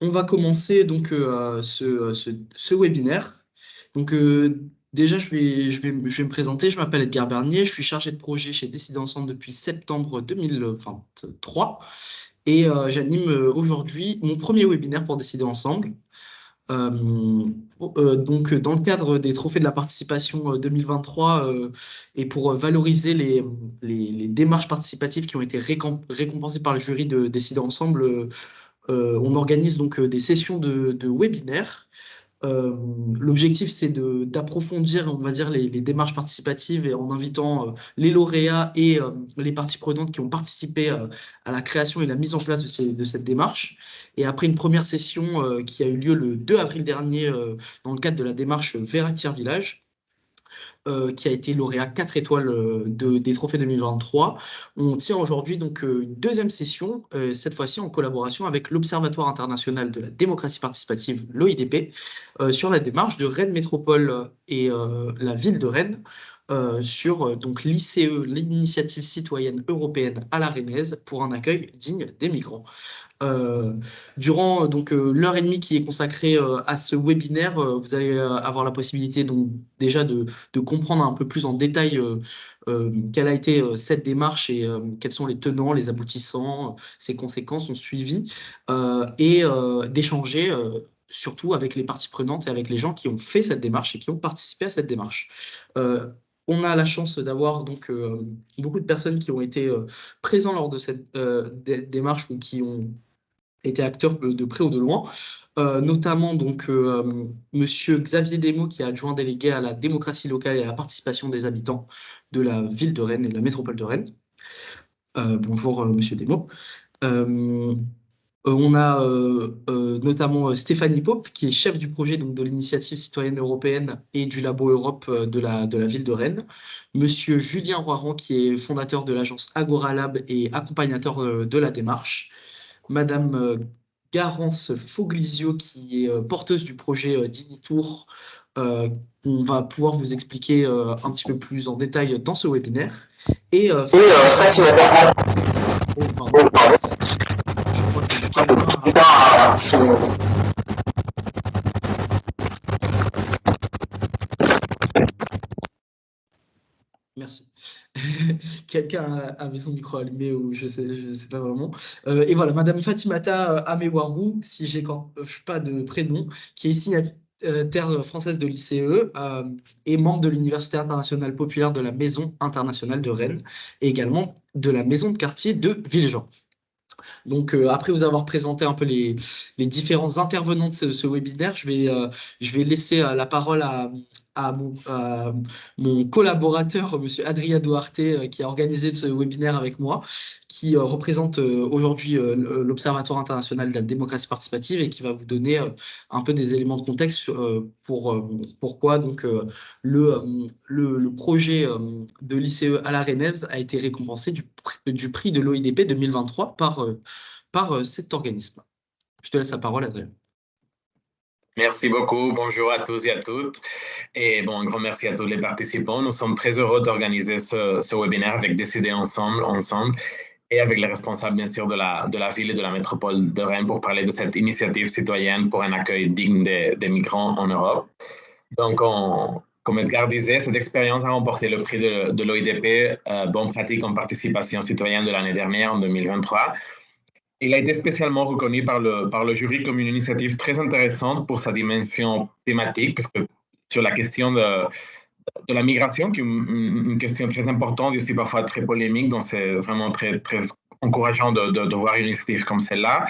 On va commencer donc ce webinaire. Donc déjà, je vais me présenter. Je m'appelle Edgar Bernier. Je suis chargé de projet chez Décider Ensemble depuis septembre 2023 et j'anime aujourd'hui mon premier webinaire pour Décider Ensemble. Euh, donc, dans le cadre des trophées de la participation 2023 et pour valoriser les démarches participatives qui ont été récompensées par le jury de Décider Ensemble, on organise donc des sessions de webinaires. Euh, L'objectif, c'est d'approfondir, on va dire, les démarches participatives et en invitant les lauréats et les parties prenantes qui ont participé à la création et la mise en place de cette démarche. Et après une première session qui a eu lieu le 2 avril dernier dans le cadre de la démarche Vers Tiers Village, qui a été lauréat 4 étoiles des trophées 2023. On tient aujourd'hui donc une deuxième session, cette fois-ci en collaboration avec l'Observatoire international de la démocratie participative, l'OIDP, sur la démarche de Rennes Métropole et la ville de Rennes. Sur donc l'ICE, l'initiative citoyenne européenne à la Rennaise pour un accueil digne des migrants. Euh, Durant donc l'heure et demie qui est consacrée à ce webinaire, vous allez avoir la possibilité donc déjà de comprendre un peu plus en détail quelle a été cette démarche et quels sont les tenants, les aboutissants, ses conséquences, son suivi, et d'échanger surtout avec les parties prenantes et avec les gens qui ont fait cette démarche et qui ont participé à cette démarche. Euh, on a la chance d'avoir donc beaucoup de personnes qui ont été présents lors de cette démarche ou qui ont été acteur de près ou de loin, notamment donc Monsieur Xavier Desmaux, qui est adjoint délégué à la démocratie locale et à la participation des habitants de la ville de Rennes et de la métropole de Rennes. Bonjour Monsieur Desmaux. Euh, on a notamment Stéphanie Pope, qui est chef du projet donc, de l'initiative citoyenne européenne et du Labo Europe de la ville de Rennes. Monsieur Julien Roiran, qui est fondateur de l'agence Agora Lab et accompagnateur de la démarche. Madame Garance Foglizio, qui est porteuse du projet Digitour, qu'on va pouvoir vous expliquer un petit peu plus en détail dans ce webinaire. Et Oh, pardon. Je crois que quelqu'un a sonné. Merci. Quelqu'un avait son micro allumé ou je sais pas vraiment. Et voilà, Madame Fatimata Amewarou, si j'écorche pas de prénom, qui est signataire française de l'ICE et membre de l'Université internationale populaire de la Maison internationale de Rennes et également de la Maison de quartier de Villejean. Donc, après vous avoir présenté un peu les différents intervenants de ce webinaire, je vais laisser la parole à mon collaborateur, Monsieur Adrien Duarte, qui a organisé ce webinaire avec moi, qui représente aujourd'hui l'Observatoire international de la démocratie participative et qui va vous donner un peu des éléments de contexte pour pourquoi donc le projet de l'ICE à la Rennaise a été récompensé du prix de l'OIDP 2023 par cet organisme. Je te laisse la parole, Adrien. Merci beaucoup. Bonjour à tous et à toutes. Et bon, un grand merci à tous les participants. Nous sommes très heureux d'organiser ce webinaire avec Décider ensemble et avec les responsables, bien sûr, de la ville et de la métropole de Rennes pour parler de cette initiative citoyenne pour un accueil digne des migrants en Europe. Donc, comme Edgar disait, cette expérience a remporté le prix de l'OIDP Bonne pratique en participation citoyenne de l'année dernière, en 2023. Il a été spécialement reconnu par le jury comme une initiative très intéressante pour sa dimension thématique, parce que sur la question de la migration, qui est une question très importante et aussi parfois très polémique, donc c'est vraiment très, très encourageant de voir une initiative comme celle-là.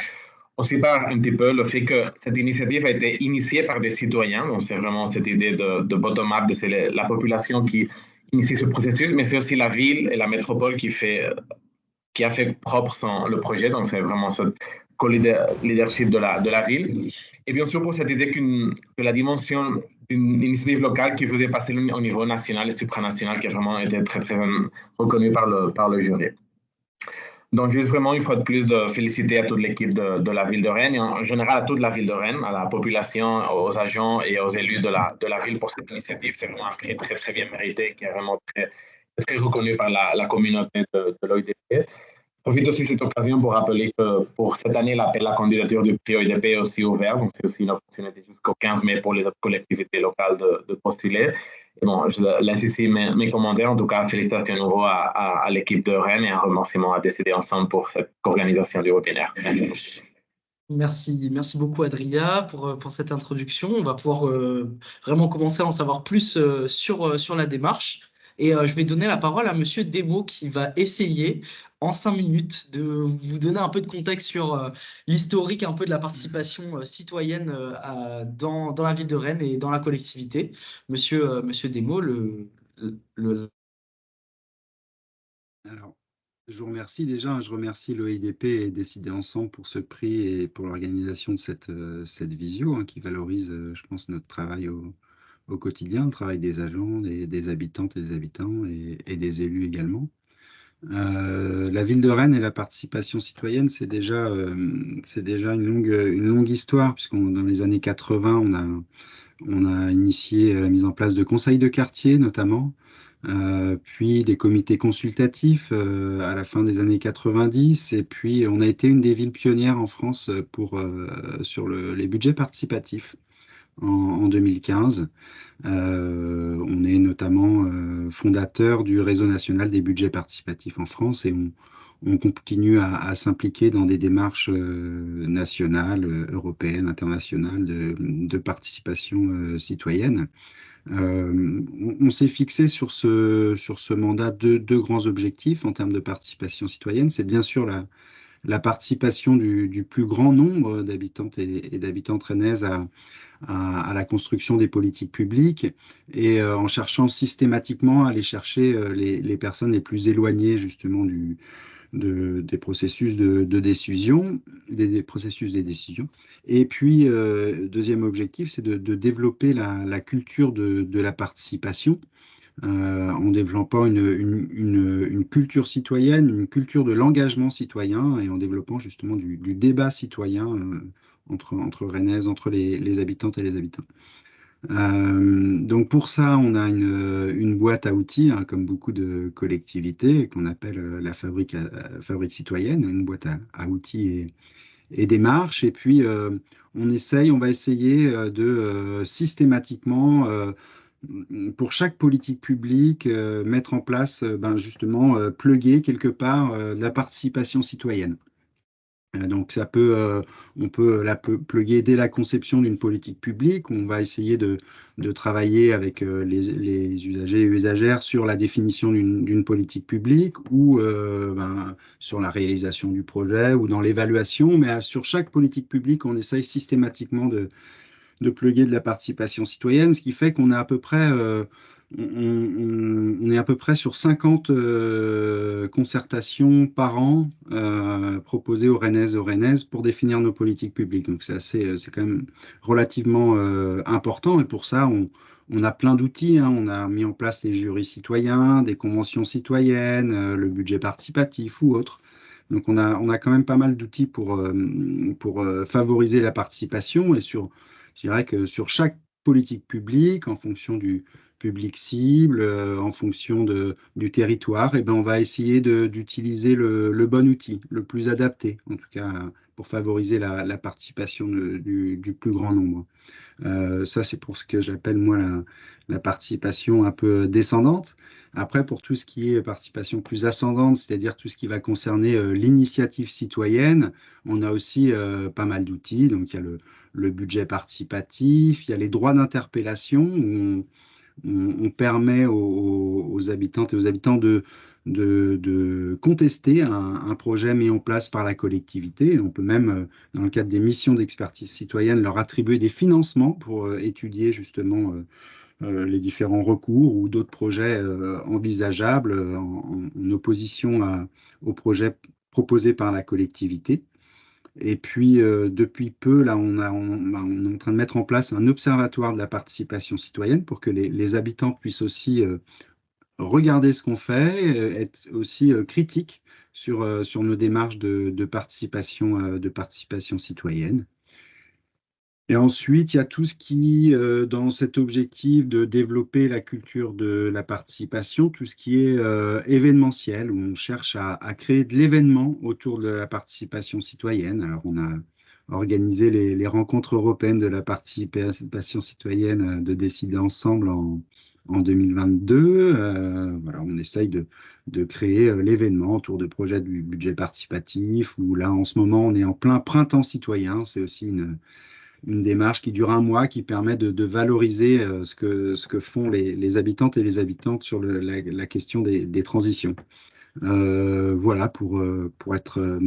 Aussi par un petit peu le fait que cette initiative a été initiée par des citoyens, donc c'est vraiment cette idée de bottom-up, c'est la population qui initie ce processus, mais c'est aussi la ville et la métropole qui a fait propre le projet, donc c'est vraiment ce co-leadership de la ville. Et bien sûr, pour cette idée que la dimension d'une initiative locale qui veut dépasser au niveau national et supranational, qui a vraiment été très, très reconnue par le jury. Donc, juste vraiment, une fois de plus, de féliciter à toute l'équipe de la ville de Rennes, et en général à toute la ville de Rennes, à la population, aux agents et aux élus de la ville pour cette initiative. C'est vraiment un prix très, très bien mérité, qui est vraiment très, très reconnu par la communauté de l'OIDP. profite aussi de cette occasion pour rappeler que pour cette année, l'appel à la candidature du prix OIDP est aussi ouvert. Donc, c'est aussi une opportunité jusqu'au 15 mai pour les autres collectivités locales de postuler. Et bon, je laisse ici mes commentaires. En tout cas, félicitations à nouveau à l'équipe de Rennes et un remerciement à Décider Ensemble pour cette organisation du webinaire. Merci. Merci beaucoup Adria pour cette introduction. On va pouvoir vraiment commencer à en savoir plus sur la démarche. Et je vais donner la parole à Monsieur Demo qui va essayer en 5 minutes de vous donner un peu de contexte sur l'historique un peu de la participation citoyenne dans la ville de Rennes et dans la collectivité. Monsieur Demo, Alors, je vous remercie déjà, je remercie l'OIDP et Décider Ensemble pour ce prix et pour l'organisation de cette visio qui valorise, je pense, notre travail au quotidien, le travail des agents, des habitantes et des habitants et des élus également. La ville de Rennes et la participation citoyenne, c'est déjà une longue histoire, puisqu'on dans les années 80, on a initié la mise en place de conseils de quartier notamment, puis des comités consultatifs à la fin des années 90, et puis on a été une des villes pionnières en France sur les budgets participatifs en 2015. On est notamment fondateur du réseau national des budgets participatifs en France et on continue à s'impliquer dans des démarches nationales, européennes, internationales de participation citoyenne. On s'est fixé sur ce mandat deux grands objectifs en termes de participation citoyenne. C'est bien sûr la participation du plus grand nombre d'habitantes et d'habitants rennaises à la construction des politiques publiques et en cherchant systématiquement à aller chercher les personnes les plus éloignées justement des processus de décision, des processus des décisions. Et puis, deuxième objectif, c'est de développer la culture de la participation en développant une culture citoyenne, une culture de l'engagement citoyen et en développant justement du débat citoyen entre Rennaises, entre les habitantes et les habitants. Donc pour ça, on a une boîte à outils, comme beaucoup de collectivités, qu'on appelle la fabrique citoyenne, une boîte à outils et démarches. Et puis, on va essayer de systématiquement, pour chaque politique publique, mettre en place, justement, plugger quelque part de la participation citoyenne. Donc on peut la plugger dès la conception d'une politique publique. On va essayer de travailler avec les usagers et usagères sur la définition d'une politique publique ou sur la réalisation du projet ou dans l'évaluation. Mais sur chaque politique publique, on essaye systématiquement de plugger de la participation citoyenne, ce qui fait qu'on a à peu près on est à peu près sur 50 concertations par an proposées aux Rennaises pour définir nos politiques publiques. Donc c'est quand même relativement important. Et pour ça, on a plein d'outils. On a mis en place les jurys citoyens, des conventions citoyennes, le budget participatif ou autre. Donc on a quand même pas mal d'outils pour favoriser la participation je dirais que sur chaque politique publique, en fonction du public cible, en fonction du territoire, on va essayer d'utiliser le bon outil, le plus adapté, en tout cas pour favoriser la participation du plus grand nombre. Ça, c'est pour ce que j'appelle, moi, la participation un peu descendante. Après, pour tout ce qui est participation plus ascendante, c'est-à-dire tout ce qui va concerner l'initiative citoyenne, on a aussi pas mal d'outils. Donc, il y a le budget participatif, il y a les droits d'interpellation, où on permet aux habitantes et aux habitants de contester un projet mis en place par la collectivité. On peut même, dans le cadre des missions d'expertise citoyenne, leur attribuer des financements pour étudier justement les différents recours ou d'autres projets envisageables en opposition aux projets proposés par la collectivité. Et puis, depuis peu, là, on est en train de mettre en place un observatoire de la participation citoyenne pour que les habitants puissent aussi regarder ce qu'on fait, être aussi critiques sur nos démarches de participation citoyenne. Et ensuite, il y a tout ce qui, dans cet objectif de développer la culture de la participation, tout ce qui est événementiel, où on cherche à créer de l'événement autour de la participation citoyenne. Alors, on a organisé les rencontres européennes de la participation citoyenne de Décider Ensemble en 2022. Voilà, on essaye de créer l'événement autour de projets du budget participatif, où là, en ce moment, on est en plein printemps citoyen. C'est aussi une démarche qui dure un mois, qui permet de valoriser ce que font les habitantes et les habitantes sur la question des transitions. Voilà, pour être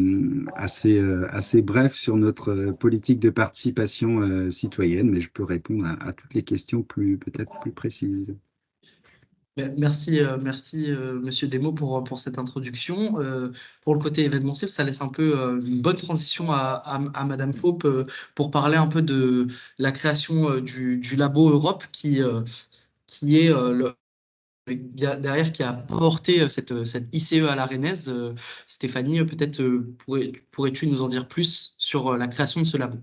assez bref sur notre politique de participation citoyenne, mais je peux répondre à toutes les questions peut-être plus précises. Merci, Monsieur Demo, pour cette introduction. Pour le côté événementiel, ça laisse un peu une bonne transition à Madame Pope pour parler un peu de la création du Labo Europe qui est derrière qui a porté cette ICE à la Rennaise. Stéphanie, peut-être pourrais-tu nous en dire plus sur la création de ce labo?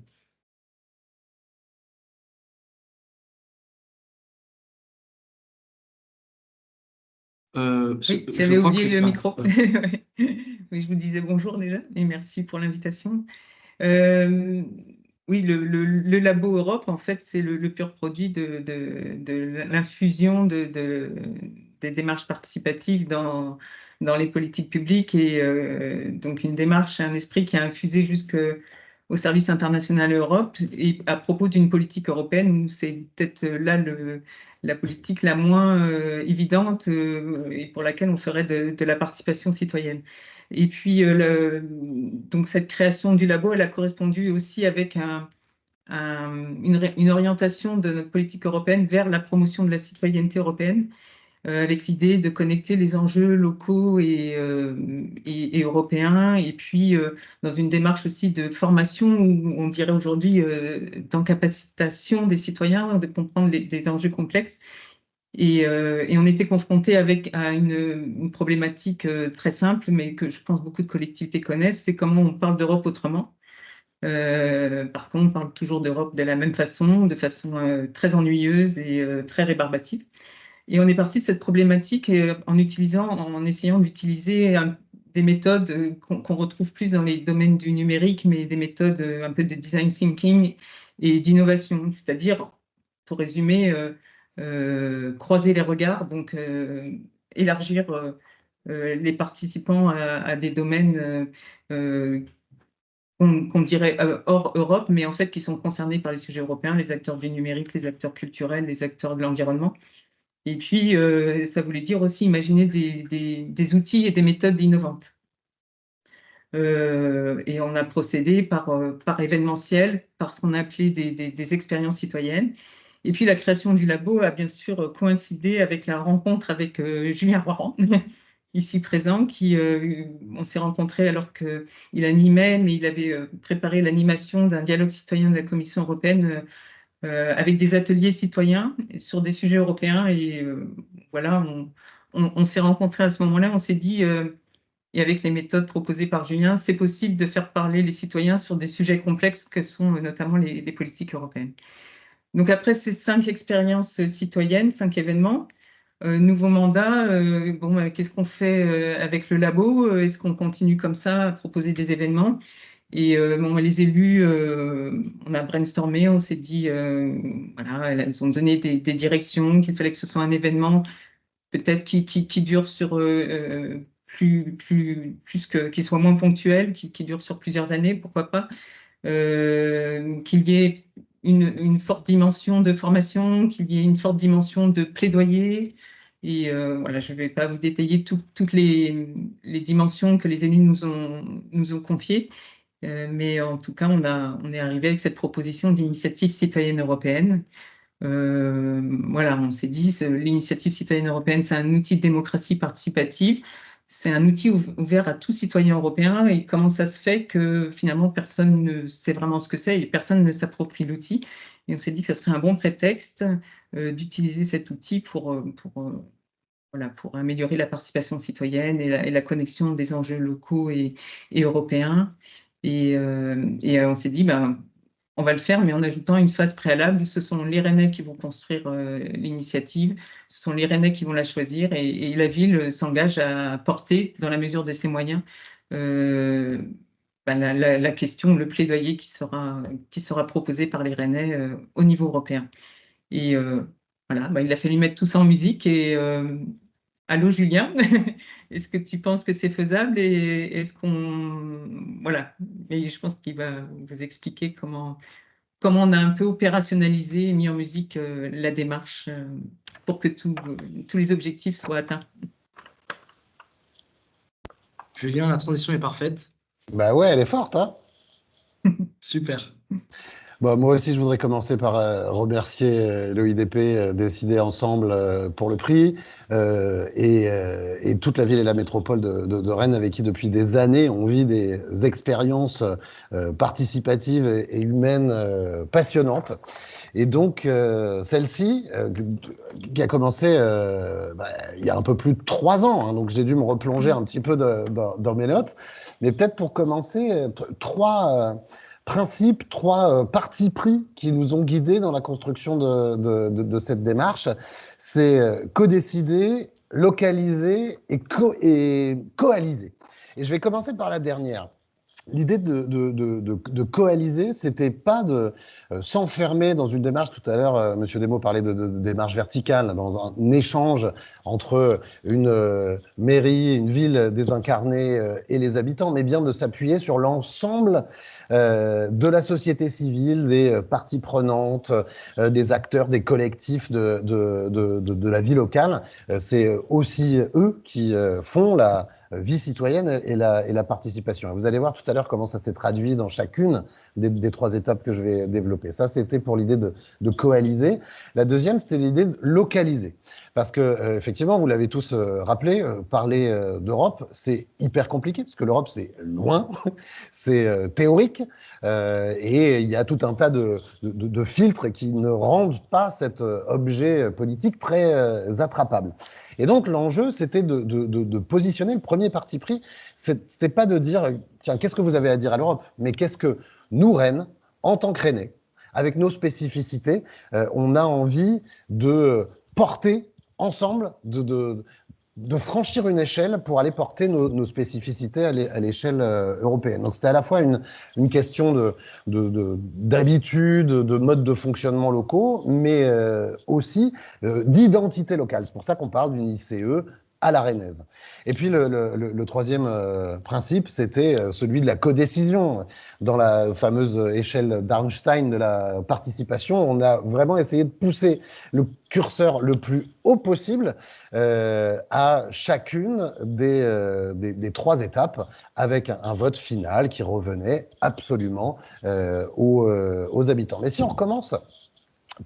Oui, Je j'avais crois oublié que le micro. Oui, je vous disais bonjour déjà et merci pour l'invitation. Euh, oui, le Labo Europe, en fait, c'est le pur produit de l'infusion des démarches participatives dans les politiques publiques et donc une démarche, un esprit qui a infusé jusqu'au service international Europe et à propos d'une politique européenne où c'est peut-être là la politique la moins évidente et pour laquelle on ferait de la participation citoyenne. Et puis, donc cette création du labo, elle a correspondu aussi avec une orientation de notre politique européenne vers la promotion de la citoyenneté européenne, avec l'idée de connecter les enjeux locaux et européens, et puis dans une démarche aussi de formation, où on dirait aujourd'hui d'encapacitation des citoyens, de comprendre les enjeux complexes. Et on était confronté à une problématique très simple, mais que je pense beaucoup de collectivités connaissent, c'est comment on parle d'Europe autrement. Par contre, on parle toujours d'Europe de la même façon, de façon très ennuyeuse et très rébarbative. Et on est parti de cette problématique en essayant d'utiliser des méthodes qu'on retrouve plus dans les domaines du numérique, mais des méthodes un peu de design thinking et d'innovation, c'est-à-dire, pour résumer, croiser les regards, donc élargir les participants à des domaines qu'on dirait hors Europe, mais en fait qui sont concernés par les sujets européens, les acteurs du numérique, les acteurs culturels, les acteurs de l'environnement. Et puis, ça voulait dire aussi imaginer des outils et des méthodes innovantes. Et on a procédé par événementiel, par ce qu'on a appelé des expériences citoyennes. Et puis, la création du labo a bien sûr coïncidé avec la rencontre avec Julien Roiran, ici présent, on s'est rencontrés alors qu'il animait, mais il avait préparé l'animation d'un dialogue citoyen de la Commission européenne avec des ateliers citoyens sur des sujets européens. Et voilà, on s'est rencontrés à ce moment-là, on s'est dit, et avec les méthodes proposées par Julien, c'est possible de faire parler les citoyens sur des sujets complexes que sont notamment les politiques européennes. Donc après ces 5 expériences citoyennes, 5 événements, nouveau mandat, qu'est-ce qu'on fait avec le labo? Est-ce qu'on continue comme ça à proposer des événements? Et les élus, on a brainstormé, on s'est dit, voilà, elles ont donné des directions, qu'il fallait que ce soit un événement peut-être qui dure sur qu'il soit moins ponctuel, qui dure sur plusieurs années, pourquoi pas, qu'il y ait une forte dimension de formation, qu'il y ait une forte dimension de plaidoyer. Et voilà, je ne vais pas vous détailler toutes les dimensions que les élus nous ont confiées. Mais en tout cas, on est arrivé avec cette proposition d'initiative citoyenne européenne. Voilà, on s'est dit, l'initiative citoyenne européenne, c'est un outil de démocratie participative, c'est un outil ouvert à tout citoyen européen. Et comment ça se fait que finalement personne ne sait vraiment ce que c'est et personne ne s'approprie l'outil? Et on s'est dit que ça serait un bon prétexte d'utiliser cet outil voilà, pour améliorer la participation citoyenne et la connexion des enjeux locaux et européens. Et on s'est dit, on va le faire, mais en ajoutant une phase préalable. Ce sont les Rennais qui vont construire l'initiative, ce sont les Rennais qui vont la choisir, et la ville s'engage à porter, dans la mesure de ses moyens, la question, le plaidoyer qui sera proposé par les Rennais au niveau européen. Et voilà, il a fallu mettre tout ça en musique. Et allô Julien, est-ce que tu penses que c'est faisable, et est-ce qu'on... Voilà, mais je pense qu'il va vous expliquer comment on a un peu opérationnalisé et mis en musique la démarche pour que tous les objectifs soient atteints. Julien, la transition est parfaite. Bah ouais, elle est forte, hein. Super. Bon, moi aussi, je voudrais commencer par remercier l'OIDP Décider Ensemble pour le prix et toute la ville et la métropole de Rennes, avec qui depuis des années on vit des expériences participatives et humaines passionnantes. Et donc, celle-ci, qui a commencé il y a un peu plus de 3 ans, hein, donc j'ai dû me replonger un petit peu dans mes notes. Mais peut-être pour commencer, trois principes, trois partis pris qui nous ont guidés dans la construction de cette démarche. C'est co-décider, localiser et coaliser. Et je vais commencer par la dernière. L'idée de coaliser, c'était pas de s'enfermer dans une démarche. Tout à l'heure, Monsieur Desmaux parlait de démarche verticale, dans un échange entre une mairie, une ville désincarnée et les habitants, mais bien de s'appuyer sur l'ensemble de la société civile, des parties prenantes, des acteurs, des collectifs de la vie locale. C'est aussi eux qui font la vie citoyenne et la participation. Et vous allez voir tout à l'heure comment ça s'est traduit dans chacune des 3 étapes que je vais développer. Ça, c'était pour l'idée de coaliser. La deuxième, c'était l'idée de localiser. Parce que, effectivement, vous l'avez tous rappelé, parler d'Europe, c'est hyper compliqué, parce que l'Europe, c'est loin, c'est théorique, et il y a tout un tas de filtres qui ne rendent pas cet objet politique très attrapable. Et donc, l'enjeu, c'était de positionner le premier parti pris. C'était pas de dire, tiens, qu'est-ce que vous avez à dire à l'Europe, mais qu'est-ce que nous, Rennes, en tant que Rennais, avec nos spécificités, on a envie de porter ensemble, de franchir une échelle pour aller porter nos spécificités à l'échelle européenne. Donc c'était à la fois une question d'habitude, de mode de fonctionnement locaux, mais aussi d'identité locale. C'est pour ça qu'on parle d'une ICE à la rennaise. Et puis le troisième principe, c'était celui de la codécision. Dans la fameuse échelle d'Arnstein de la participation, on a vraiment essayé de pousser le curseur le plus haut possible à chacune des 3 étapes, avec un vote final qui revenait absolument aux habitants. Mais si on recommence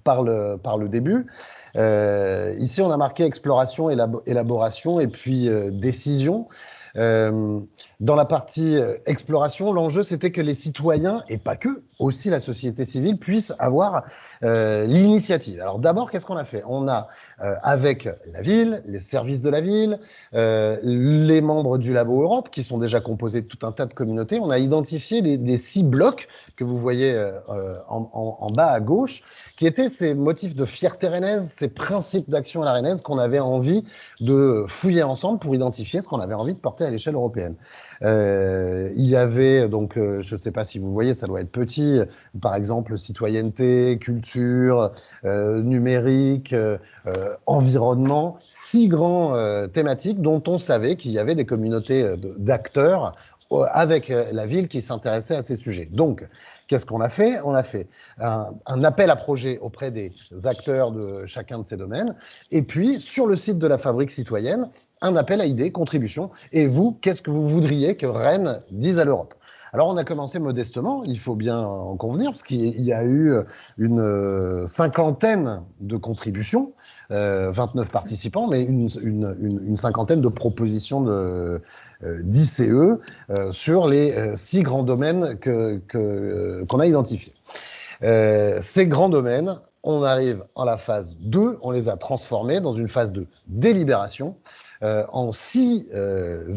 par le début, ici on a marqué exploration, élaboration et puis décision. Dans la partie exploration, l'enjeu c'était que les citoyens, et pas que, aussi la société civile, puissent avoir l'initiative. Alors d'abord, qu'est-ce qu'on a fait? On a, avec la ville, les services de la ville, les membres du Labo Europe, qui sont déjà composés de tout un tas de communautés, on a identifié les 6 blocs que vous voyez en bas à gauche, qui étaient ces motifs de fierté rennaise, ces principes d'action à la rennaise qu'on avait envie de fouiller ensemble pour identifier ce qu'on avait envie de porter à l'échelle européenne. Il y avait donc, je ne sais pas si vous voyez, ça doit être petit, par exemple citoyenneté, culture, numérique, environnement, 6 grands thématiques dont on savait qu'il y avait des communautés d'acteurs avec la ville qui s'intéressait à ces sujets. Donc, qu'est-ce qu'on a fait? On a fait un appel à projet auprès des acteurs de chacun de ces domaines, et puis sur le site de la Fabrique citoyenne, un appel à idées, contributions. Et vous, qu'est-ce que vous voudriez que Rennes dise à l'Europe? Alors, on a commencé modestement, il faut bien en convenir, parce qu'il y a eu une 50aine de contributions, 29 participants, mais une 50aine de propositions d'ICE sur les 6 grands domaines qu'on a identifiés. Ces grands domaines, on arrive en la phase 2, on les a transformés dans une phase de délibération. en 6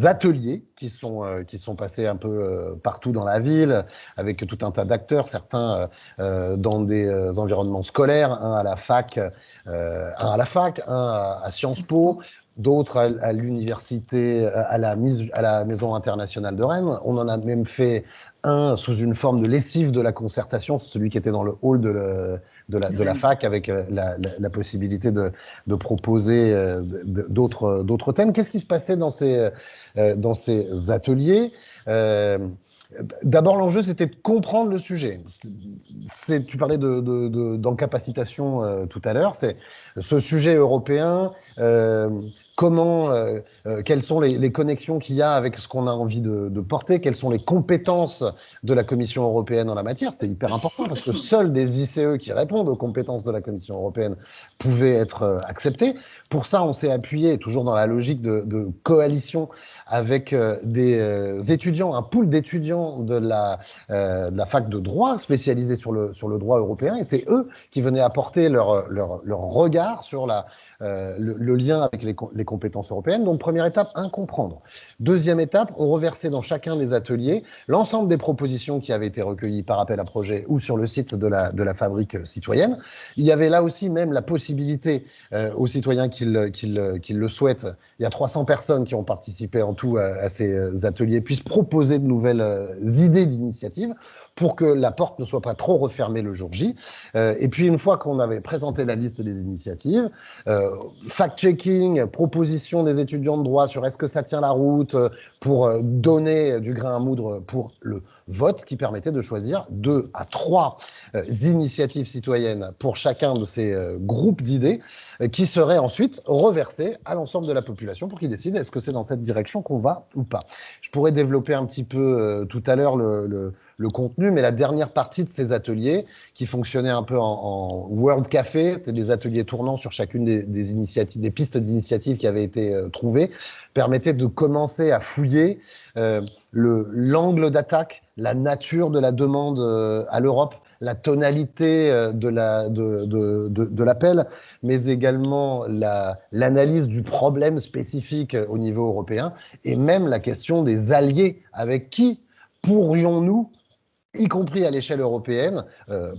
ateliers qui sont passés un peu partout dans la ville, avec tout un tas d'acteurs, certains dans des environnements scolaires, un à la fac, un à Sciences Po, d'autres à l'université, à la Maison internationale de Rennes. On en a même fait un sous une forme de lessive de la concertation, celui qui était dans le hall de la fac, avec la possibilité de proposer d'autres thèmes. Qu'est-ce qui se passait dans ces ateliers? D'abord, l'enjeu, c'était de comprendre le sujet. Tu parlais d'encapacitation tout à l'heure. C'est ce sujet européen. Quelles sont les connexions qu'il y a avec ce qu'on a envie de porter? Quelles sont les compétences de la Commission européenne en la matière? C'était hyper important parce que seuls des ICE qui répondent aux compétences de la Commission européenne pouvaient être acceptés. Pour ça, on s'est appuyé, toujours dans la logique de coalition, avec des étudiants, un pool d'étudiants de la fac de droit spécialisés sur le droit européen, et c'est eux qui venaient apporter leur regard sur le lien avec les compétences européennes. Donc, première étape, comprendre. Deuxième étape, on reversait dans chacun des ateliers l'ensemble des propositions qui avaient été recueillies par appel à projet ou sur le site de la Fabrique citoyenne. Il y avait là aussi même la possibilité aux citoyens qui le souhaitent. Il y a 300 personnes qui ont participé en tout à ces ateliers, puissent proposer de nouvelles idées d'initiatives pour que la porte ne soit pas trop refermée le jour J. Et puis, une fois qu'on avait présenté la liste des initiatives, fact-checking, proposition des étudiants de droit sur est-ce que ça tient la route, pour donner du grain à moudre pour le vote, qui permettait de choisir 2 à 3 initiatives citoyennes pour chacun de ces groupes d'idées, qui seraient ensuite reversées à l'ensemble de la population pour qu'ils décident est-ce que c'est dans cette direction qu'on va ou pas. Je pourrais développer un petit peu tout à l'heure le contenu, mais la dernière partie de ces ateliers, qui fonctionnaient un peu en World Café, c'était des ateliers tournants sur chacune des initiatives, des pistes d'initiatives qui avaient été trouvées, permettait de commencer à fouiller l'angle d'attaque, la nature de la demande à l'Europe, la tonalité de l'appel, mais également l'analyse du problème spécifique au niveau européen, et même la question des alliés. Avec qui pourrions-nous, y compris à l'échelle européenne,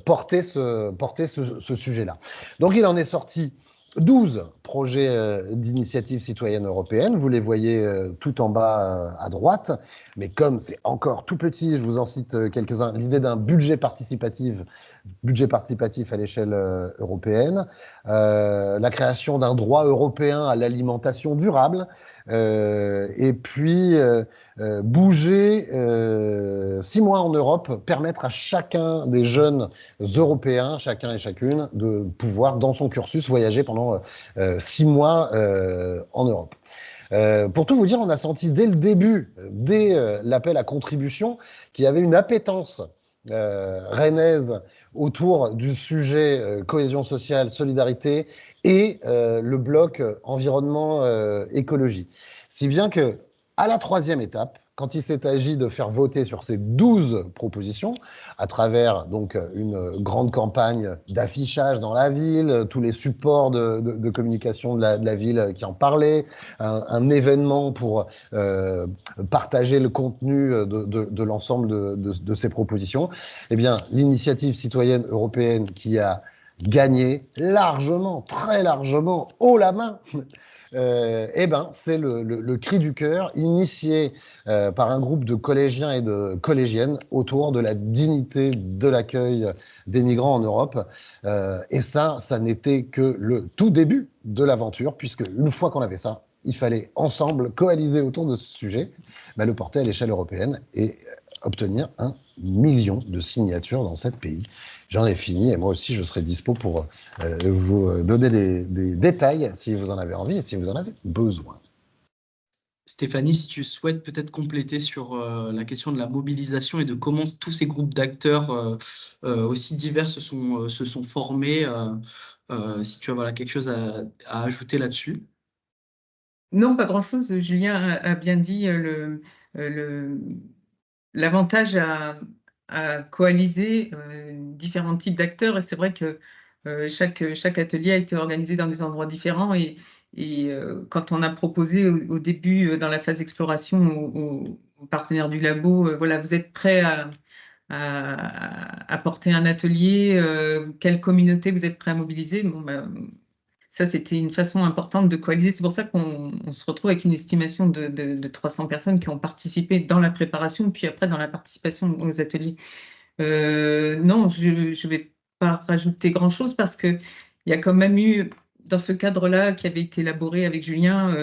porter ce sujet-là? Donc il en est sorti 12 projets d'initiatives citoyennes européennes. Vous les voyez tout en bas à droite. Mais comme c'est encore tout petit, je vous en cite quelques-uns. L'idée d'un budget participatif à l'échelle européenne. La création d'un droit européen à l'alimentation durable. Et puis bouger 6 mois en Europe, permettre à chacun des jeunes européens, chacun et chacune, de pouvoir, dans son cursus, voyager pendant 6 mois en Europe. Pour tout vous dire, on a senti dès le début, dès l'appel à contribution, qu'il y avait une appétence rennaise autour du sujet cohésion sociale, solidarité et le bloc environnement, écologie. Si bien que, à la 3e étape, quand il s'est agi de faire voter sur ces 12 propositions, à travers donc une grande campagne d'affichage dans la ville, tous les supports de communication de la ville qui en parlaient, un événement pour partager le contenu de l'ensemble de ces propositions, eh bien, l'initiative citoyenne européenne qui a gagné largement, très largement, haut la main, c'est le cri du cœur initié par un groupe de collégiens et de collégiennes autour de la dignité de l'accueil des migrants en Europe. Et ça n'était que le tout début de l'aventure, puisque une fois qu'on avait ça, il fallait ensemble coaliser autour de ce sujet, le porter à l'échelle européenne et obtenir 1 million de signatures dans 7 pays. J'en ai fini et moi aussi je serai dispo pour vous donner des détails si vous en avez envie et si vous en avez besoin. Stéphanie, si tu souhaites peut-être compléter sur la question de la mobilisation et de comment tous ces groupes d'acteurs aussi divers se sont formés, si tu as quelque chose à ajouter là-dessus. Non, pas grand-chose. Julien a bien dit l'avantage à coaliser différents types d'acteurs. Et c'est vrai que chaque atelier a été organisé dans des endroits différents et Et quand on a proposé au début, dans la phase d'exploration, aux partenaires du labo, voilà, vous êtes prêts à porter un atelier, quelle communauté vous êtes prêts à mobiliser? Bon, ça, c'était une façon importante de coaliser. C'est pour ça qu'on se retrouve avec une estimation de 300 personnes qui ont participé dans la préparation, puis après dans la participation aux ateliers. Non, je ne vais pas rajouter grand-chose parce qu'il y a quand même eu, dans ce cadre-là, qui avait été élaboré avec Julien,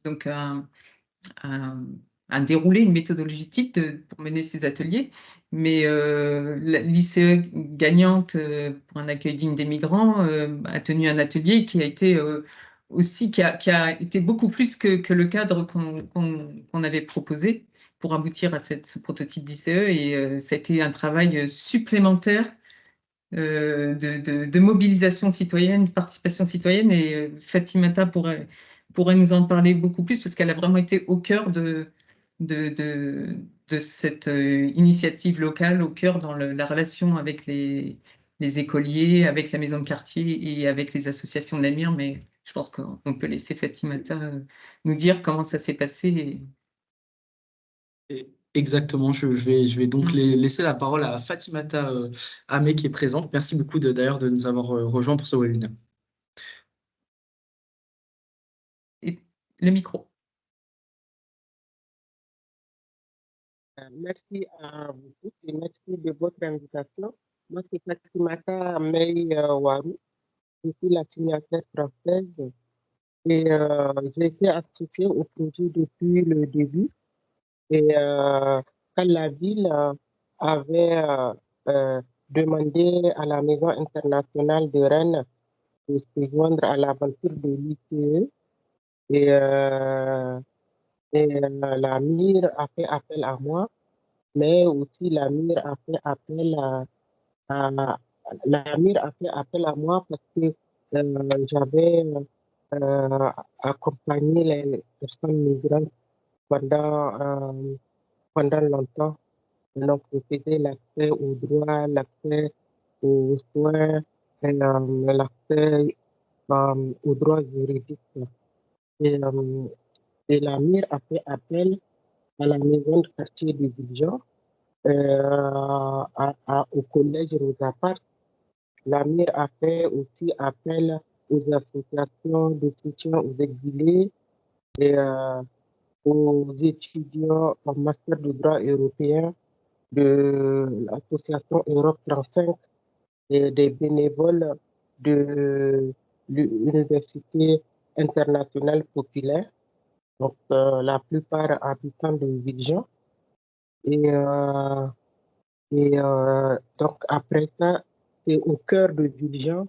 donc un déroulé, une méthodologie type pour mener ces ateliers. Mais l'ICE gagnante pour un accueil digne des migrants a tenu un atelier qui a été aussi, qui a été beaucoup plus que le cadre qu'on avait proposé pour aboutir à ce prototype d'ICE. Et ça a été un travail supplémentaire de mobilisation citoyenne, de participation citoyenne. Et Fatimata pourrait nous en parler beaucoup plus parce qu'elle a vraiment été au cœur de cette initiative locale, au cœur dans la relation avec les écoliers, avec la maison de quartier et avec les associations de l'AMIR. Mais je pense qu'on peut laisser Fatimata nous dire comment ça s'est passé. Exactement, je vais donc laisser la parole à Fatimata Amé qui est présente. Merci beaucoup d'ailleurs de nous avoir rejoints pour ce webinaire. Et le micro. Merci à vous tous et merci de votre invitation. Moi, c'est Fatimata Mei Waru. Je suis la signataire française et j'ai été associée au projet depuis le début. Et quand la ville avait demandé à la Maison internationale de Rennes de se joindre à l'aventure de l'ICE, et la MIR a fait appel à moi, mais aussi la MIR a fait appel à moi parce que j'avais accompagné les personnes migrantes pendant longtemps. Donc, je faisais l'accès aux droits, l'accès aux soins, et l'accès aux droits juridiques. Et la MIR a fait appel à la maison de quartier de Dijon, au collège Rosa Parks. La MIR a fait aussi appel aux associations de soutien aux exilés et aux étudiants en master de droit européen de l'association Europe 35 et des bénévoles de l'Université internationale populaire, donc la plupart habitants de Dijon. Et donc après ça, c'est au cœur de Dijon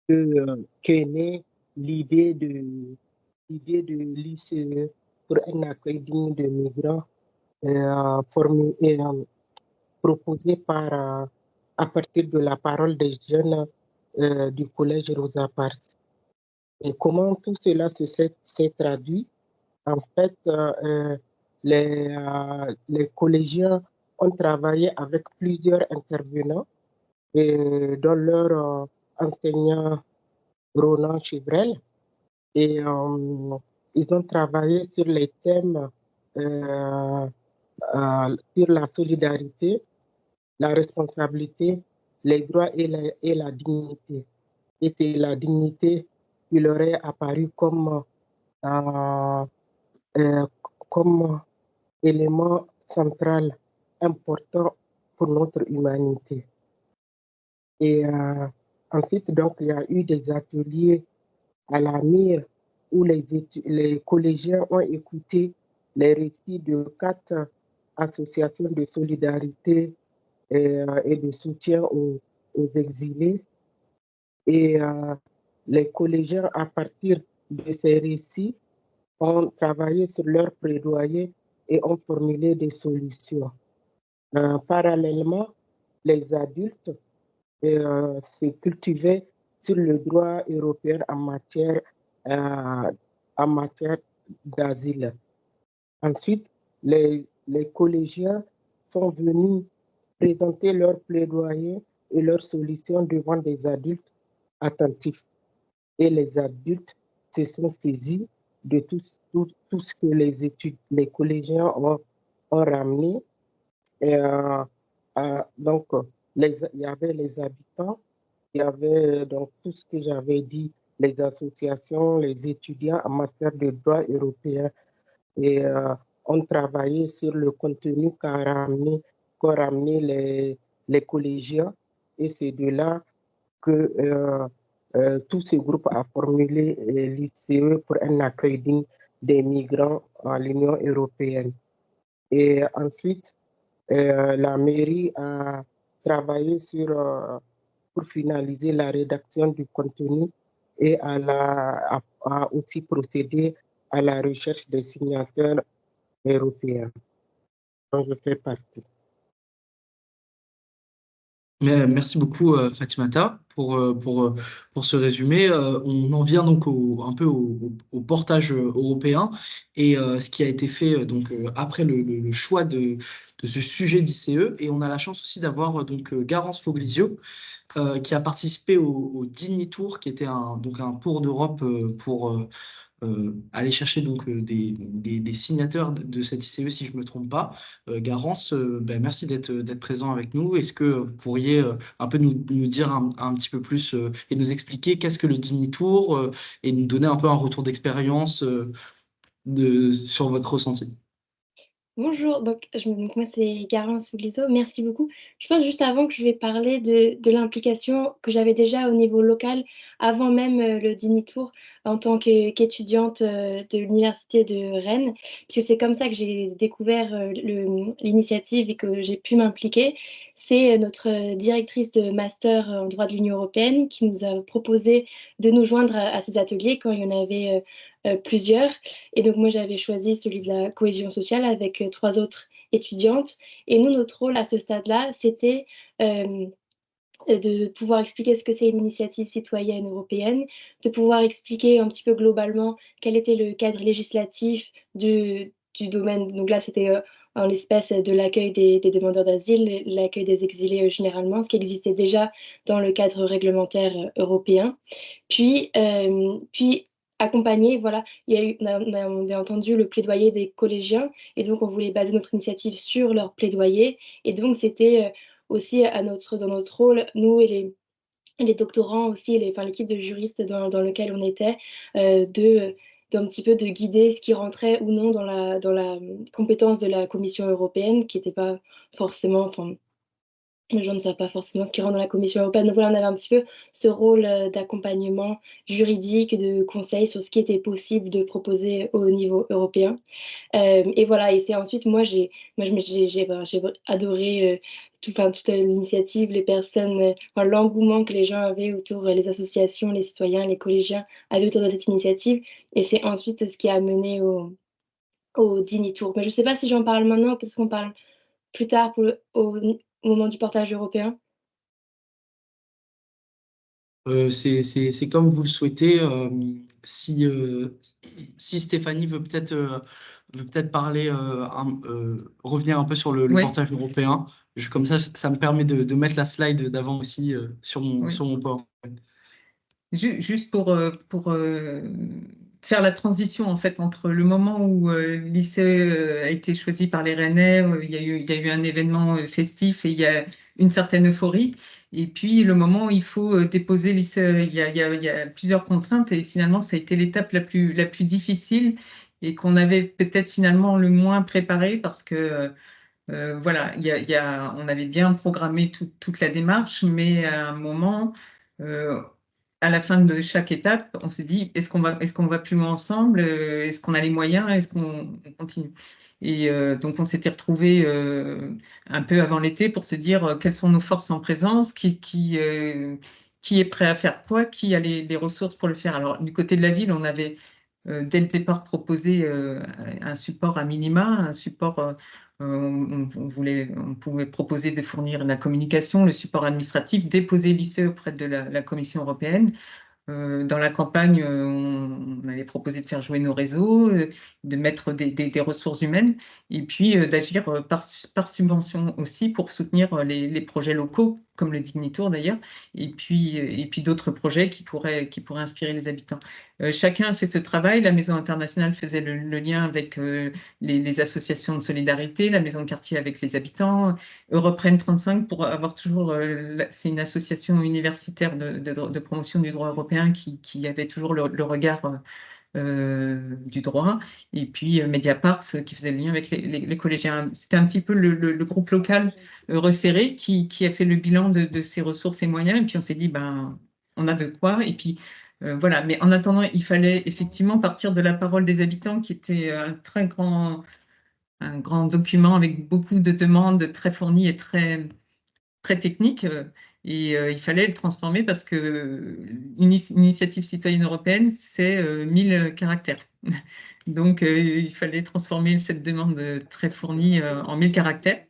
qu'est née l'idée de l'ICE pour un accueil digne de migrants proposé à partir de la parole des jeunes du collège Rosa Parks. Et comment tout cela s'est traduit? En fait, les collégiens ont travaillé avec plusieurs intervenants, dont leur enseignant Ronan Chivrel, et ils ont travaillé sur les thèmes sur la solidarité, la responsabilité, les droits et la dignité. Et c'est la dignité qui leur est apparue comme élément central important pour notre humanité. Et ensuite, donc, il y a eu des ateliers à la MIR où les collégiens ont écouté les récits de 4 associations de solidarité et de soutien aux exilés. Et les collégiens, à partir de ces récits, ont travaillé sur leur plaidoyer et ont formulé des solutions. Parallèlement, les adultes se cultivaient sur le droit européen en matière d'asile. Ensuite, les collégiens sont venus présenter leur plaidoyer et leurs solutions devant des adultes attentifs. Et les adultes se sont saisis de tout ce que les collégiens ont ramené. Et, donc, il y avait les habitants, il y avait donc tout ce que j'avais dit, les associations, les étudiants en matière de droit européen. Et on travaillait sur le contenu qu'ont ramené les collégiens. Et c'est de là que tout ce groupe a formulé l'ICE pour un accueil digne des migrants à l'Union européenne. Et ensuite, la mairie a travaillé pour finaliser la rédaction du contenu et a aussi procédé à la recherche des signataires européens, dont je fais partie. Merci beaucoup Fatimata pour ce résumé. On en vient donc un peu au portage européen et ce qui a été fait donc après le choix de ce sujet d'ICE. Et on a la chance aussi d'avoir donc Garance Foglizio qui a participé au Dignitour, qui était donc un tour d'Europe pour aller chercher donc des signataires de cette ICE, si je ne me trompe pas. Garance, ben, merci d'être présent avec nous. Est-ce que vous pourriez un peu nous dire un petit peu plus et nous expliquer qu'est-ce que le Dignitour et nous donner un peu un retour d'expérience sur votre ressenti? Bonjour, donc, moi c'est Garance Sougliso, merci beaucoup. Je pense juste avant que je vais parler de l'implication que j'avais déjà au niveau local, avant même le Dignitour, en tant qu'étudiante de l'Université de Rennes, puisque c'est comme ça que j'ai découvert l'initiative et que j'ai pu m'impliquer. C'est notre directrice de master en droit de l'Union européenne qui nous a proposé de nous joindre à ces ateliers quand il y en avait plusieurs. Et donc, moi, j'avais choisi celui de la cohésion sociale avec 3 autres étudiantes. Et nous, notre rôle à ce stade-là, c'était de pouvoir expliquer ce que c'est une initiative citoyenne européenne, de pouvoir expliquer un petit peu globalement quel était le cadre législatif du domaine. Donc là, c'était en l'espèce de l'accueil des demandeurs d'asile, l'accueil des exilés généralement, ce qui existait déjà dans le cadre réglementaire européen. Puis accompagné, voilà, on a entendu le plaidoyer des collégiens et donc on voulait baser notre initiative sur leur plaidoyer et donc c'était aussi dans notre rôle, nous et les doctorants aussi, l'équipe de juristes dans lequel on était, d'un petit peu de guider ce qui rentrait ou non dans la compétence de la Commission européenne, qui n'était pas forcément, les gens ne savent pas forcément ce qui rentre dans la Commission européenne. Donc voilà, on avait un petit peu ce rôle d'accompagnement juridique, de conseil sur ce qui était possible de proposer au niveau européen. Et voilà, et c'est ensuite, j'ai adoré toute l'initiative, les personnes, l'engouement que les gens avaient autour, les associations, les citoyens, les collégiens avaient autour de cette initiative. Et c'est ensuite ce qui a mené au Dignitour. Mais je ne sais pas si j'en parle maintenant ou peut-être qu'on parle plus tard au moment du portage européen. C'est comme vous le souhaitez. Si Stéphanie veut peut-être parler, revenir un peu sur le Oui. portage européen, comme ça me permet de mettre la slide d'avant aussi sur mon PowerPoint. Juste pour faire la transition en fait entre le moment où l'ICE a été choisi par les Rennais, il y a eu un événement festif et il y a une certaine euphorie, et puis le moment où il faut déposer l'ICE, il y a plusieurs contraintes et finalement ça a été l'étape la plus difficile et qu'on avait peut-être finalement le moins préparé parce que voilà, on avait bien programmé toute la démarche, mais à un moment, à la fin de chaque étape, on se dit, est-ce qu'on va plus loin ensemble? Est-ce qu'on a les moyens? Est-ce qu'on continue? Et donc, on s'était retrouvés un peu avant l'été pour se dire quelles sont nos forces en présence, qui est prêt à faire quoi, qui a les ressources pour le faire. Alors, du côté de la ville, on avait dès le départ proposé un support à minima, un support, on pouvait proposer de fournir la communication, le support administratif, déposer l'ICE auprès de la Commission européenne. Dans la campagne, on avait proposé de faire jouer nos réseaux, de mettre des ressources humaines et puis d'agir par subvention aussi pour soutenir les projets locaux comme le Dignitour d'ailleurs, et puis d'autres projets qui pourraient inspirer les habitants. Chacun a fait ce travail. La Maison internationale faisait le lien avec les associations de solidarité, la Maison de quartier avec les habitants, Europrenne 35 pour avoir toujours, c'est une association universitaire de promotion du droit européen qui avait toujours le regard du droit, et puis Mediapart qui faisait le lien avec les collégiens. C'était un petit peu le groupe local resserré qui a fait le bilan de ses ressources et moyens, et puis on s'est dit, ben, on a de quoi, et puis voilà. Mais en attendant, il fallait effectivement partir de la parole des habitants, qui était un grand document avec beaucoup de demandes très fournies et très technique, et il fallait le transformer parce que une initiative citoyenne européenne, c'est 1000 caractères. Donc, il fallait transformer cette demande très fournie en 1000 caractères.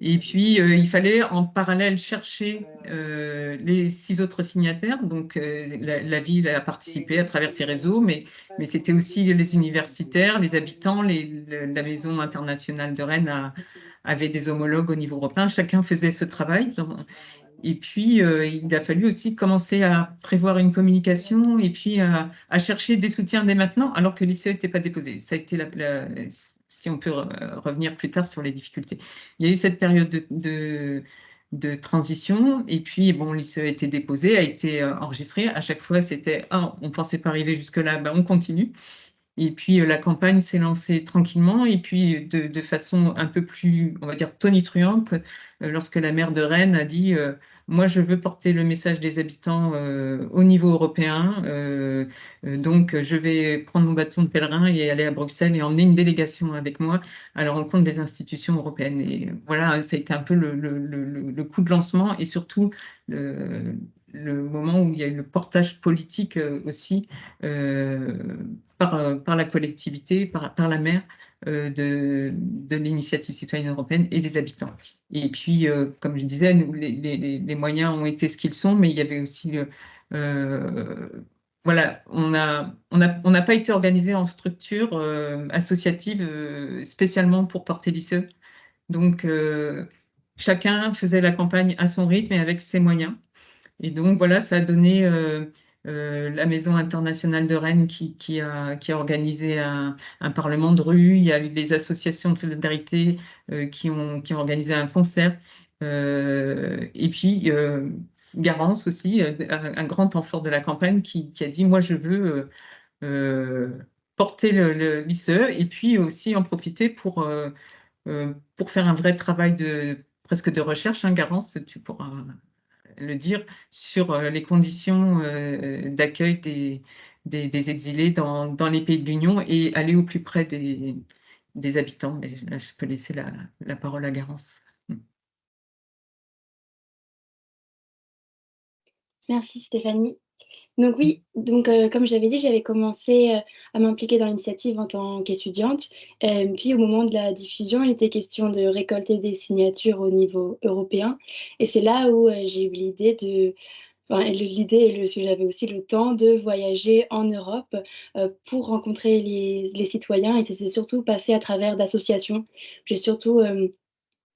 Et puis, il fallait en parallèle chercher les 6 autres signataires. Donc, la ville a participé à travers ses réseaux, mais c'était aussi les universitaires, les habitants, la Maison internationale de Rennes avait des homologues au niveau européen. Chacun faisait ce travail. Et puis, il a fallu aussi commencer à prévoir une communication et puis à chercher des soutiens dès maintenant, alors que l'ICE n'était pas déposé. Ça a été si on peut revenir plus tard sur les difficultés. Il y a eu cette période de transition, et puis, bon, l'ICE a été déposé, a été enregistré. À chaque fois, c'était, on ne pensait pas arriver jusque-là, ben, on continue. Et puis, la campagne s'est lancée tranquillement, et puis de façon un peu plus, on va dire, tonitruante, lorsque la maire de Rennes a dit moi, je veux porter le message des habitants au niveau européen, donc je vais prendre mon bâton de pèlerin et aller à Bruxelles et emmener une délégation avec moi à la rencontre des institutions européennes. Et voilà, ça a été un peu le coup de lancement, et surtout le moment où il y a eu le portage politique aussi par la collectivité, par la maire de l'initiative citoyenne européenne et des habitants. Et puis, comme je disais, les moyens ont été ce qu'ils sont, mais il y avait aussi voilà, on n'a pas été organisé en structure associative spécialement pour porter l'ICE. Donc, chacun faisait la campagne à son rythme et avec ses moyens. Et donc, voilà, ça a donné la Maison internationale de Rennes qui a organisé un parlement de rue. Il y a eu les associations de solidarité qui ont organisé un concert. Et puis, Garance aussi, un grand temps fort de la campagne, qui a dit, moi, je veux porter l'ICE, et puis aussi en profiter pour faire un vrai travail presque de recherche. Hein, Garance, tu pourras le dire, sur les conditions d'accueil des exilés dans les pays de l'Union, et aller au plus près des habitants. Mais là, je peux laisser la parole à Garance. Merci Stéphanie. Donc oui, donc comme j'avais dit, j'avais commencé à m'impliquer dans l'initiative en tant qu'étudiante. Puis au moment de la diffusion, il était question de récolter des signatures au niveau européen. Et c'est là où j'ai eu l'idée j'avais aussi le temps de voyager en Europe pour rencontrer les citoyens. Et c'est surtout passé à travers d'associations. J'ai surtout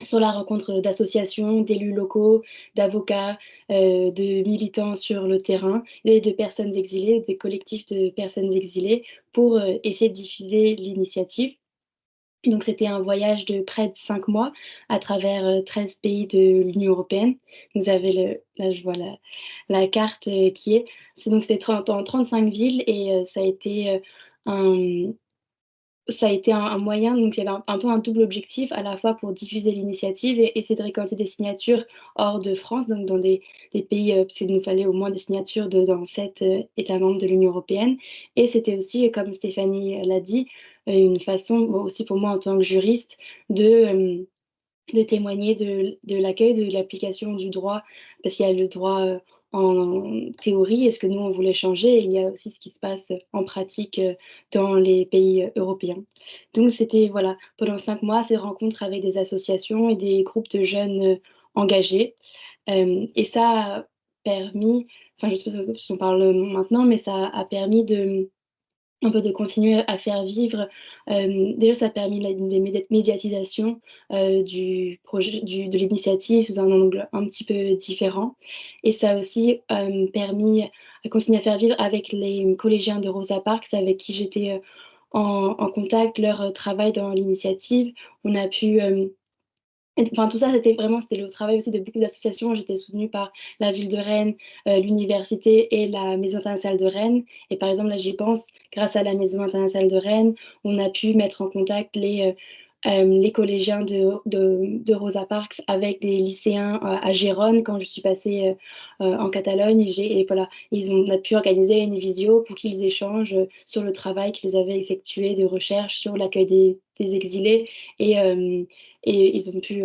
sur la rencontre d'associations, d'élus locaux, d'avocats, de militants sur le terrain, et de personnes exilées, des collectifs de personnes exilées, pour essayer de diffuser l'initiative. Donc, c'était un voyage de près de 5 mois à travers 13 pays de l'Union européenne. Vous avez là, je vois la carte qui est. Donc, c'était dans 35 villes, et ça a été un moyen, donc il y avait un peu un double objectif, à la fois pour diffuser l'initiative et essayer de récolter des signatures hors de France, donc dans des pays, parce qu'il nous fallait au moins des signatures dans 7 États membres de l'Union européenne. Et c'était aussi, comme Stéphanie l'a dit, une façon, bon, aussi pour moi en tant que juriste, de témoigner de l'accueil, de l'application du droit, parce qu'il y a le droit en théorie et ce que nous, on voulait changer, et il y a aussi ce qui se passe en pratique dans les pays européens. Donc, c'était, voilà, pendant 5 mois, ces rencontres avec des associations et des groupes de jeunes engagés. Et ça a permis, enfin, je ne sais pas si on parle maintenant, mais ça a permis un peu de continuer à faire vivre. Déjà, ça a permis une médiatisation du projet, de l'initiative sous un angle un petit peu différent. Et ça a aussi permis de continuer à faire vivre avec les collégiens de Rosa Parks avec qui j'étais en contact, leur travail dans l'initiative. On a pu Enfin, tout ça, c'était le travail aussi de beaucoup d'associations. J'étais soutenue par la ville de Rennes, l'université et la Maison internationale de Rennes. Et par exemple, là, j'y pense, grâce à la Maison internationale de Rennes, on a pu mettre en contact les collégiens de Rosa Parks avec des lycéens à Gérone quand je suis passée en Catalogne. Et voilà, on a pu organiser une visio pour qu'ils échangent sur le travail qu'ils avaient effectué de recherche sur l'accueil des exilés. Et, et ils ont pu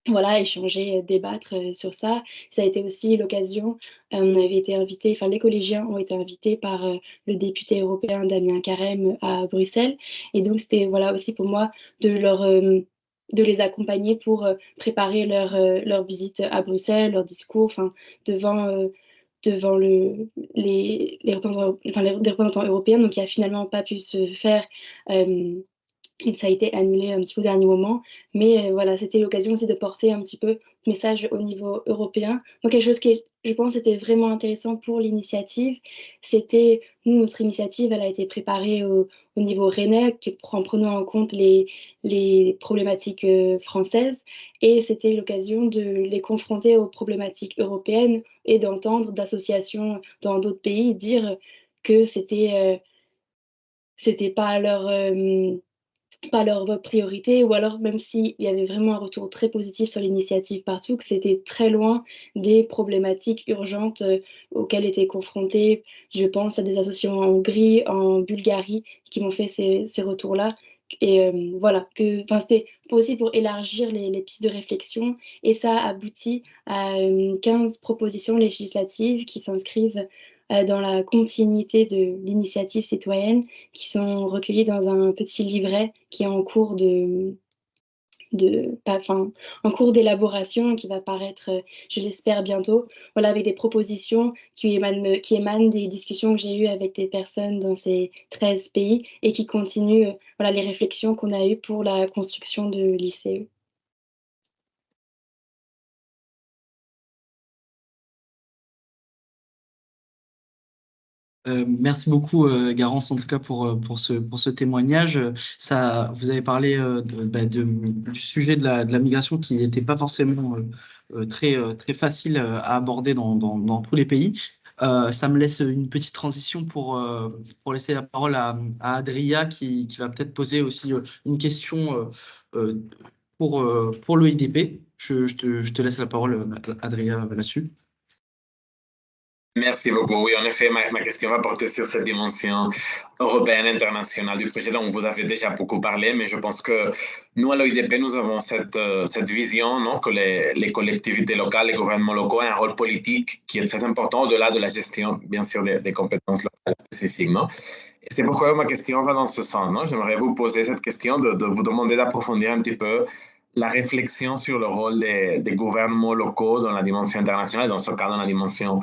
voilà, échanger, débattre sur ça. Ça a été aussi l'occasion, on avait été invités, enfin les collégiens ont été invités par le député européen Damien Carême à Bruxelles. Et donc c'était voilà, aussi pour moi de les accompagner pour préparer leur visite à Bruxelles, leur discours, enfin, devant les représentants européens, donc qui a finalement pas pu se faire. Et ça a été annulé un petit peu au dernier moment. Mais voilà, c'était l'occasion aussi de porter un petit peu le message au niveau européen. Donc quelque chose qui, je pense, était vraiment intéressant pour l'initiative, c'était, nous, notre initiative, elle a été préparée au niveau rennais, en prenant en compte les problématiques françaises. Et c'était l'occasion de les confronter aux problématiques européennes et d'entendre d'associations dans d'autres pays dire que c'était pas leur priorité, ou alors même s'il y avait vraiment un retour très positif sur l'initiative partout, que c'était très loin des problématiques urgentes auxquelles étaient confrontés. Je pense à des associations en Hongrie, en Bulgarie, qui m'ont fait ces retours-là. Et voilà, c'était aussi pour élargir les pistes de réflexion. Et ça aboutit à 15 propositions législatives qui s'inscrivent dans la continuité de l'initiative citoyenne, qui sont recueillis dans un petit livret qui est en cours en cours d'élaboration, qui va paraître, je l'espère, bientôt. Voilà, avec des propositions qui émanent des discussions que j'ai eues avec des personnes dans ces 13 pays et qui continuent voilà, les réflexions qu'on a eues pour la construction de l'ICE. Merci beaucoup, Garance, en tout cas pour ce témoignage. Vous avez parlé du sujet de la migration qui n'était pas forcément très facile à aborder dans tous les pays. Ça me laisse une petite transition pour laisser la parole à Adria qui va peut-être poser aussi une question pour l'OIDP. Je te laisse la parole, Adria, là-dessus. Merci beaucoup. Oui, en effet, ma question va porter sur cette dimension européenne, internationale du projet dont vous avez déjà beaucoup parlé, mais je pense que nous, à l'OIDP, nous avons cette vision, non, que les collectivités locales, les gouvernements locaux ont un rôle politique qui est très important au-delà de la gestion, bien sûr, des compétences locales spécifiquement. Et c'est pourquoi ma question va dans ce sens. Non? J'aimerais vous poser cette question, de vous demander d'approfondir un petit peu la réflexion sur le rôle des gouvernements locaux dans la dimension internationale, dans ce cas, dans la dimension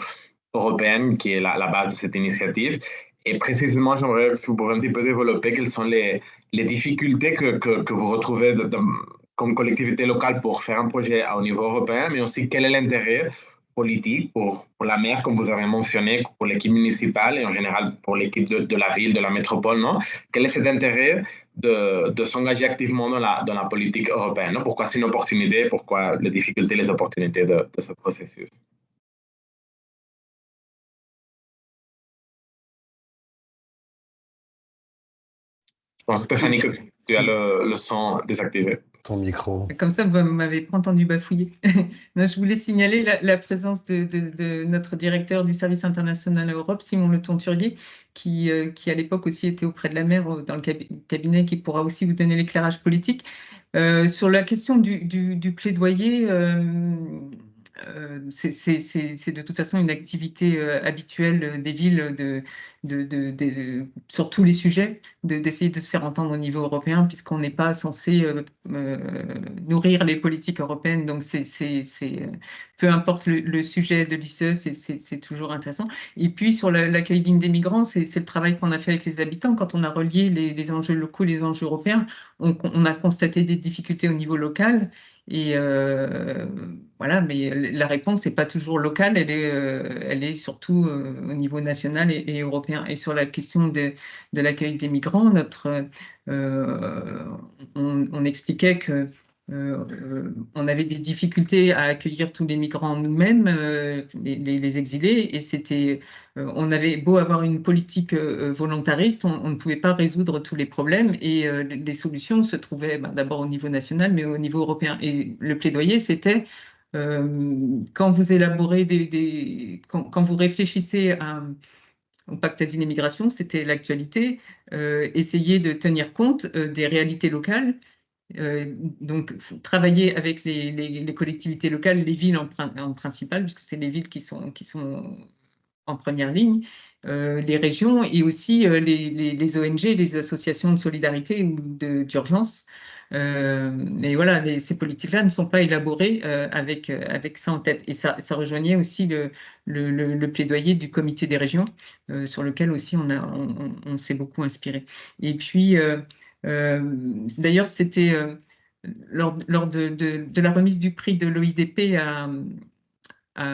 européenne, qui est la base de cette initiative. Et précisément, j'aimerais, si vous pouvez un petit peu développer, quelles sont les difficultés que vous retrouvez comme collectivité locale pour faire un projet au niveau européen, mais aussi quel est l'intérêt politique pour la maire, comme vous avez mentionné, pour l'équipe municipale et en général pour l'équipe de la ville, de la métropole, non? Quel est cet intérêt de s'engager activement dans la politique européenne, non? Pourquoi c'est une opportunité? Pourquoi les difficultés, les opportunités de ce processus? Bon, Stéphanie, que tu as le son désactivé. Ton micro. Comme ça, vous m'avez pas entendu bafouiller. Non, je voulais signaler la présence de notre directeur du service international à Europe, Simon Le Tonturguet, qui à l'époque aussi était auprès de la maire dans le cabinet, qui pourra aussi vous donner l'éclairage politique. Sur la question du plaidoyer, c'est de toute façon une activité habituelle des villes sur tous les sujets, d'essayer de se faire entendre au niveau européen, puisqu'on n'est pas censé nourrir les politiques européennes. Donc, peu importe le sujet de l'ICE, c'est toujours intéressant. Et puis, sur l'accueil digne des migrants, c'est le travail qu'on a fait avec les habitants. Quand on a relié les enjeux locaux, les enjeux européens, on a constaté des difficultés au niveau local. Et voilà, mais la réponse n'est pas toujours locale, elle est surtout au niveau national et européen. Et sur la question de l'accueil des migrants, on expliquait que on avait des difficultés à accueillir tous les migrants nous-mêmes, les exilés, et on avait beau avoir une politique volontariste, on ne pouvait pas résoudre tous les problèmes, et les solutions se trouvaient d'abord au niveau national, mais au niveau européen. Et le plaidoyer, c'était quand vous élaborez quand vous réfléchissez au pacte asile et migration, c'était l'actualité, essayer de tenir compte des réalités locales. Donc, travailler avec les collectivités locales, les villes en principal, puisque c'est les villes qui sont en première ligne, les régions et aussi les ONG, les associations de solidarité ou d'urgence. Mais voilà, ces politiques-là ne sont pas élaborées avec ça en tête. Et ça rejoignait aussi le plaidoyer du comité des régions, sur lequel aussi on s'est beaucoup inspiré. Et puis, d'ailleurs, c'était lors de la remise du prix de l'OIDP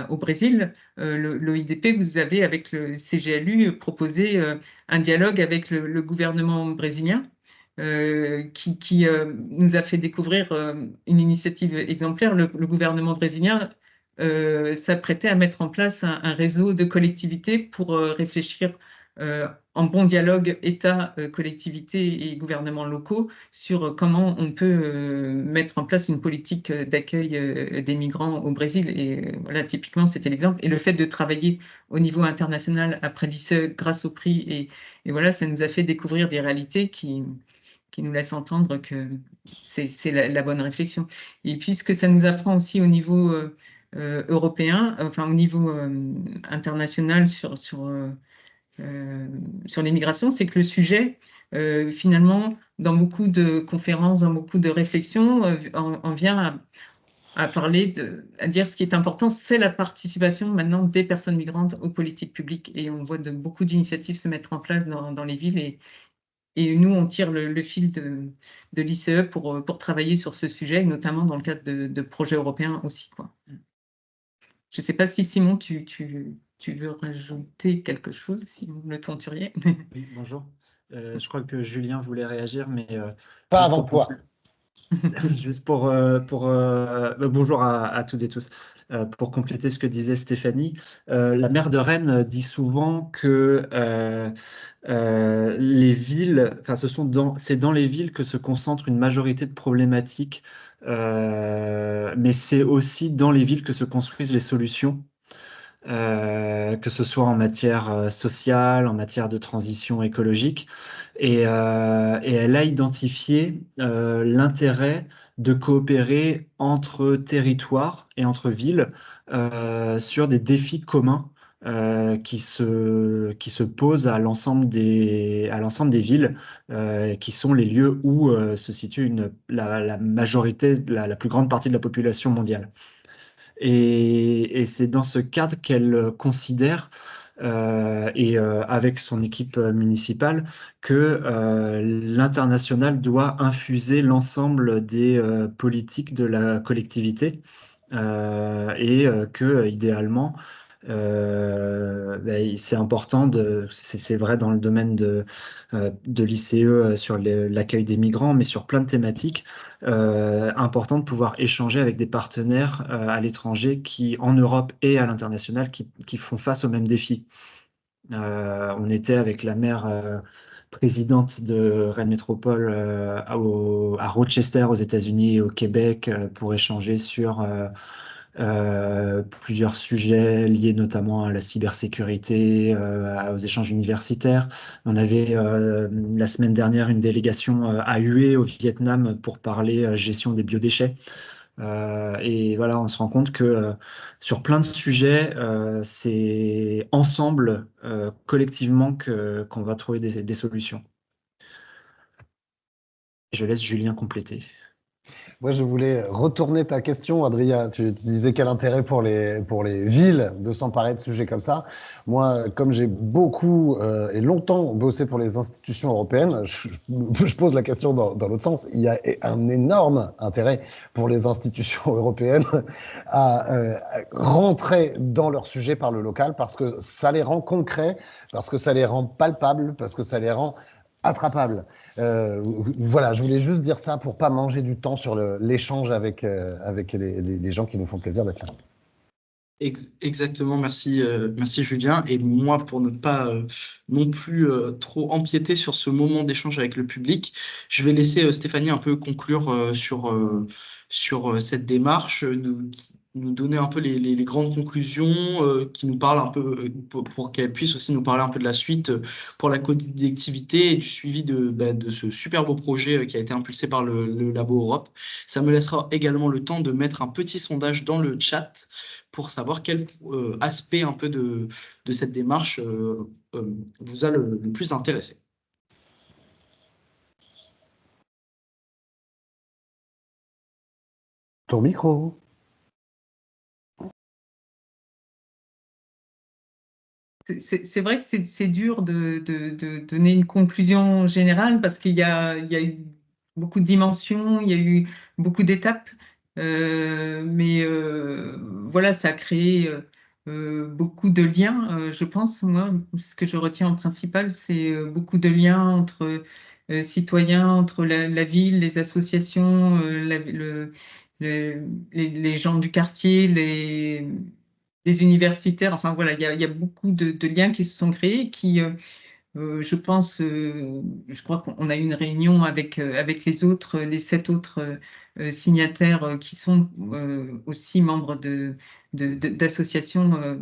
au Brésil, l'OIDP, vous avez avec le CGLU proposé un dialogue avec le gouvernement brésilien qui nous a fait découvrir une initiative exemplaire. Le gouvernement brésilien s'apprêtait à mettre en place un réseau de collectivités pour réfléchir en bon dialogue État, collectivités et gouvernements locaux sur comment on peut mettre en place une politique d'accueil des migrants au Brésil. Et voilà, typiquement, c'était l'exemple. Et le fait de travailler au niveau international après l'ICE grâce au prix, et voilà, ça nous a fait découvrir des réalités qui nous laissent entendre que c'est la bonne réflexion. Et puis, ce que ça nous apprend aussi au niveau européen, enfin au niveau international sur l'immigration, c'est que le sujet, finalement, dans beaucoup de conférences, dans beaucoup de réflexions, on vient à parler à dire ce qui est important, c'est la participation maintenant des personnes migrantes aux politiques publiques. Et on voit beaucoup d'initiatives se mettre en place dans les villes. Et nous, on tire le fil de l'ICE pour travailler sur ce sujet, notamment dans le cadre de projets européens aussi, quoi. Je ne sais pas si Simon, tu veux rajouter quelque chose, Simon Le Tonturier? Oui, bonjour. Je crois que Julien voulait réagir, mais Pas juste avant pour toi. juste bonjour à toutes et tous. Pour compléter ce que disait Stéphanie, la maire de Rennes dit souvent que les villes, enfin, c'est dans les villes que se concentre une majorité de problématiques, mais c'est aussi dans les villes que se construisent les solutions. Que ce soit en matière sociale, en matière de transition écologique. Et elle a identifié l'intérêt de coopérer entre territoires et entre villes sur des défis communs qui se posent à l'ensemble des villes, qui sont les lieux où se situe la majorité, la plus grande partie de la population mondiale. Et c'est dans ce cadre qu'elle considère, avec son équipe municipale, que l'international doit infuser l'ensemble des politiques de la collectivité, et que idéalement, c'est important c'est vrai dans le domaine de l'ICE sur l'accueil des migrants, mais sur plein de thématiques, important de pouvoir échanger avec des partenaires à l'étranger en Europe et à l'international qui font face aux mêmes défis. On était avec la maire présidente de Rennes Métropole à Rochester aux États-Unis et au Québec pour échanger sur plusieurs sujets liés notamment à la cybersécurité, aux échanges universitaires. On avait la semaine dernière une délégation à Hue au Vietnam pour parler gestion des biodéchets. Et voilà, on se rend compte que sur plein de sujets, c'est ensemble, collectivement, qu'on va trouver des solutions. Je laisse Julien compléter. Moi, je voulais retourner ta question, Adrien. Tu disais quel intérêt pour les villes de s'emparer de sujets comme ça. Moi, comme j'ai beaucoup et longtemps bossé pour les institutions européennes, je pose la question dans l'autre sens. Il y a un énorme intérêt pour les institutions européennes à rentrer dans leur sujet par le local parce que ça les rend concrets, parce que ça les rend palpables, parce que ça les rend attrapables. Voilà, je voulais juste dire ça pour pas manger du temps sur l'échange avec les gens qui nous font plaisir d'être là. Exactement, merci, merci Julien. Et moi, pour ne pas non plus trop empiéter sur ce moment d'échange avec le public, je vais laisser Stéphanie un peu conclure sur cette démarche, nous donner un peu les grandes conclusions, qui nous parlent un peu, pour qu'elle puisse aussi nous parler un peu de la suite pour la connectivité et du suivi de ce super beau projet qui a été impulsé par le Labo Europe. Ça me laissera également le temps de mettre un petit sondage dans le chat pour savoir quel aspect un peu de cette démarche vous a le plus intéressé. Ton micro. C'est vrai que c'est dur de donner une conclusion générale parce qu'il y a eu beaucoup de dimensions, il y a eu beaucoup d'étapes, mais voilà, ça a créé beaucoup de liens. Je pense, moi, ce que je retiens en principal, c'est beaucoup de liens entre citoyens, entre la ville, les associations, les gens du quartier, les universitaires. Enfin voilà, il y a beaucoup de liens qui se sont créés, qui, je pense, je crois qu'on a eu une réunion avec les 7 autres signataires qui sont aussi membres d'associations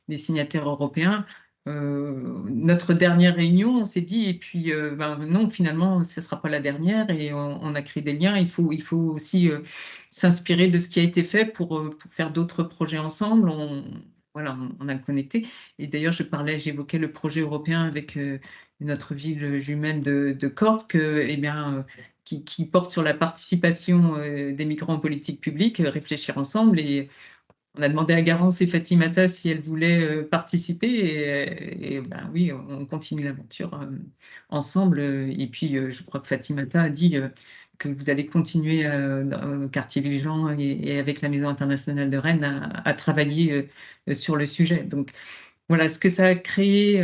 des signataires européens. Notre dernière réunion, on s'est dit, et puis non, finalement, ce ne sera pas la dernière, et on a créé des liens. Il faut aussi s'inspirer de ce qui a été fait pour faire d'autres projets ensemble. Voilà, on a connecté. Et d'ailleurs, j'évoquais le projet européen avec notre ville jumelle de Cork, eh bien, qui porte sur la participation des migrants en politique publique, réfléchir ensemble. Et on a demandé à Garance et Fatimata si elles voulaient participer, et ben oui, on continue l'aventure ensemble. Et puis, je crois que Fatimata a dit que vous allez continuer dans le quartier Vigeland et avec la Maison internationale de Rennes à travailler sur le sujet. Donc, voilà ce que ça a créé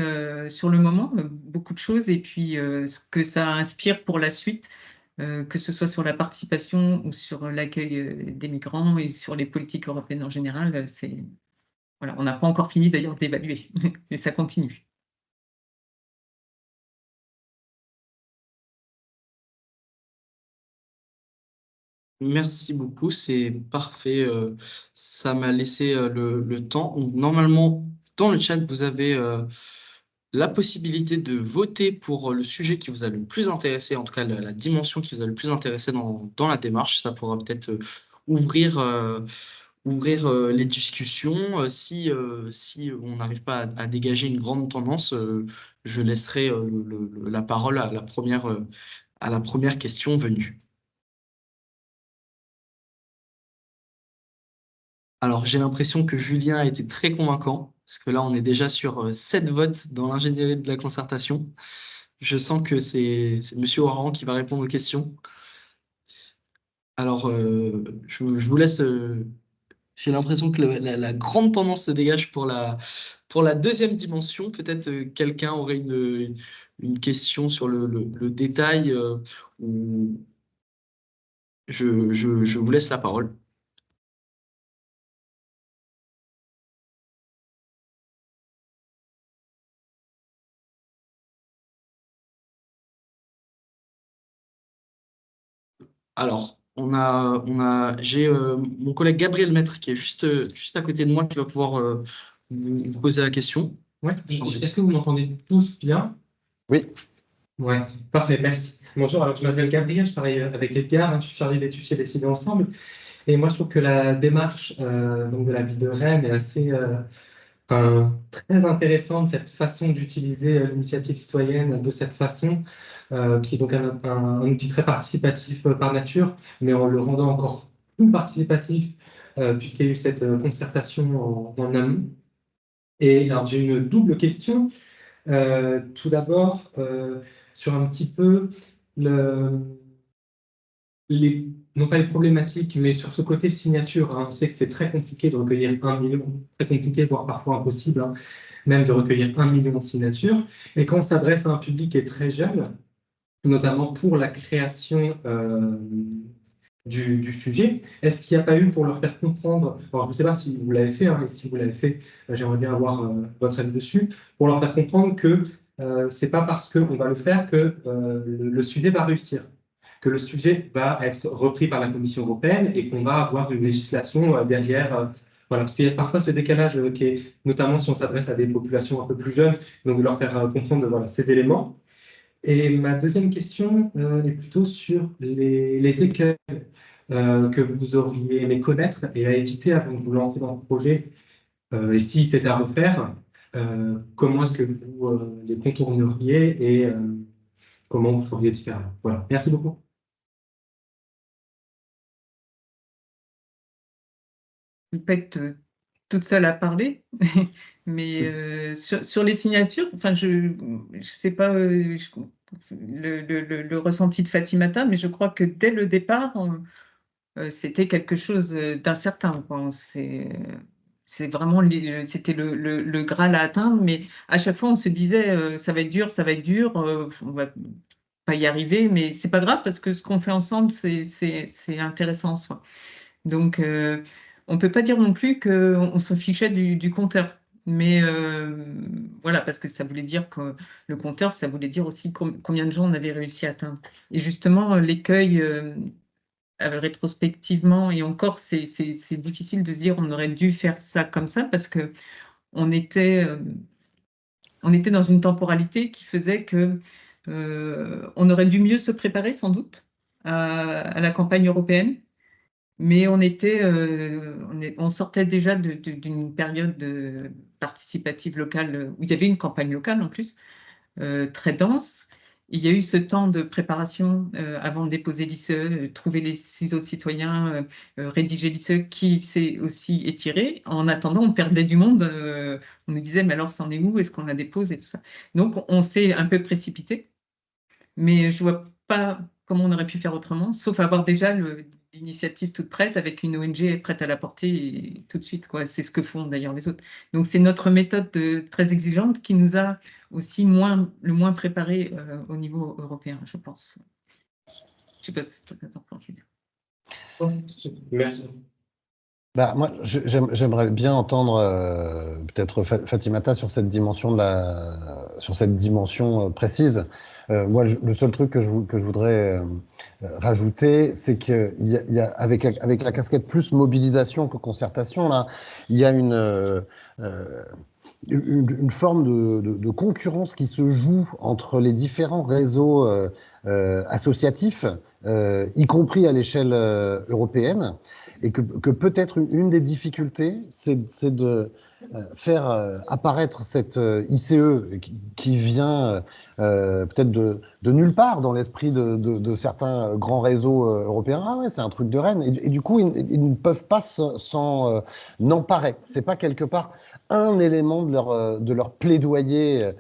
sur le moment, beaucoup de choses, et puis ce que ça inspire pour la suite. Que ce soit sur la participation ou sur l'accueil des migrants et sur les politiques européennes en général, voilà, on n'a pas encore fini d'ailleurs d'évaluer, mais ça continue. Merci beaucoup, c'est parfait. Ça m'a laissé le temps. Donc, normalement, dans le chat, vous avez la possibilité de voter pour le sujet qui vous a le plus intéressé, en tout cas la dimension qui vous a le plus intéressé dans la démarche. Ça pourra peut-être ouvrir les discussions. Si on n'arrive pas à dégager une grande tendance, je laisserai la parole à la première question venue. Alors, j'ai l'impression que Julien a été très convaincant, parce que là, on est déjà sur 7 votes dans l'ingénierie de la concertation. Je sens que c'est Monsieur Oran qui va répondre aux questions. Alors, je vous laisse. J'ai l'impression que la grande tendance se dégage pour la deuxième dimension. Peut-être quelqu'un aurait une question sur le détail, ou je vous laisse la parole. Alors, j'ai mon collègue Gabriel Maître qui est juste à côté de moi qui va pouvoir vous poser la question. Ouais. Est-ce que vous m'entendez tous bien? Oui. Ouais, parfait, merci. Bonjour, alors je m'appelle Gabriel, je travaille avec Edgar, je suis chargé d'études chez Décider Ensemble. Et moi, je trouve que la démarche donc de la ville de Rennes est assez très intéressante, cette façon d'utiliser l'initiative citoyenne de cette façon, qui est donc un outil très participatif par nature, mais en le rendant encore plus participatif, puisqu'il y a eu cette concertation en amont. Et alors, j'ai une double question. Tout d'abord, sur un petit peu non pas les problématiques, mais sur ce côté signature. On sait que c'est très compliqué de recueillir 1 million, très compliqué, voire parfois impossible, même de recueillir 1 million de signatures. Et quand on s'adresse à un public qui est très jeune, notamment pour la création du sujet, est-ce qu'il n'y a pas eu pour leur faire comprendre, alors je ne sais pas si vous l'avez fait, et si vous l'avez fait, j'aimerais bien avoir votre avis dessus, pour leur faire comprendre que c'est pas parce qu'on va le faire que le sujet va réussir, que le sujet va être repris par la Commission européenne et qu'on va avoir une législation derrière. Voilà, parce qu'il y a parfois ce décalage qui est, notamment si on s'adresse à des populations un peu plus jeunes, donc de leur faire comprendre voilà, ces éléments. Et ma deuxième question est plutôt sur les écueils que vous auriez aimé connaître et à éviter avant de vous lancer dans le projet. Et si c'était à refaire, comment est-ce que vous les contourneriez et comment vous feriez différemment? Voilà, merci beaucoup. Je ne vais pas être toute seule à parler, mais sur les signatures, enfin, je ne sais pas le ressenti de Fatimata, mais je crois que dès le départ, c'était quelque chose d'incertain. C'est vraiment c'était le Graal à atteindre, mais à chaque fois, on se disait ça va être dur, on va pas y arriver, mais c'est pas grave parce que ce qu'on fait ensemble, c'est intéressant en soi. Donc, on ne peut pas dire non plus qu'on se fichait du compteur. Mais voilà, parce que ça voulait dire que le compteur, ça voulait dire aussi combien de gens on avait réussi à atteindre. Et justement, l'écueil, rétrospectivement, et encore, c'est difficile de se dire on aurait dû faire ça comme ça, parce que on était dans une temporalité qui faisait que on aurait dû mieux se préparer, sans doute, à la campagne européenne. Mais on sortait déjà d'une période participative locale où il y avait une campagne locale en plus, très dense. Il y a eu ce temps de préparation avant de déposer l'ICE, trouver les ciseaux de citoyens, rédiger l'ICE qui s'est aussi étiré. En attendant, on perdait du monde. On nous disait, mais alors, c'en est où? Est-ce qu'on la dépose et tout ça? Donc, on s'est un peu précipité. Mais je ne vois pas comment on aurait pu faire autrement, sauf avoir déjà l'initiative toute prête avec une ONG prête à la porter et tout de suite, quoi. C'est ce que font d'ailleurs les autres. Donc c'est notre méthode très exigeante qui nous a aussi le moins préparé au niveau européen, je pense. Je ne sais pas si tu as t'en Julien. Merci. Bah, moi, j'aimerais bien entendre peut-être Fatimata sur cette dimension précise. Moi, le seul truc que je voudrais rajouter, c'est qu'il y a avec la casquette plus mobilisation que concertation, là, il y a une forme de concurrence qui se joue entre les différents réseaux associatifs, y compris à l'échelle européenne. Et que peut-être une des difficultés, c'est de faire apparaître cette ICE qui vient peut-être de nulle part dans l'esprit de certains grands réseaux européens. Ah ouais, c'est un truc de Rennes. Et du coup, ils ne peuvent pas s'en emparer. C'est pas quelque part un élément de leur plaidoyer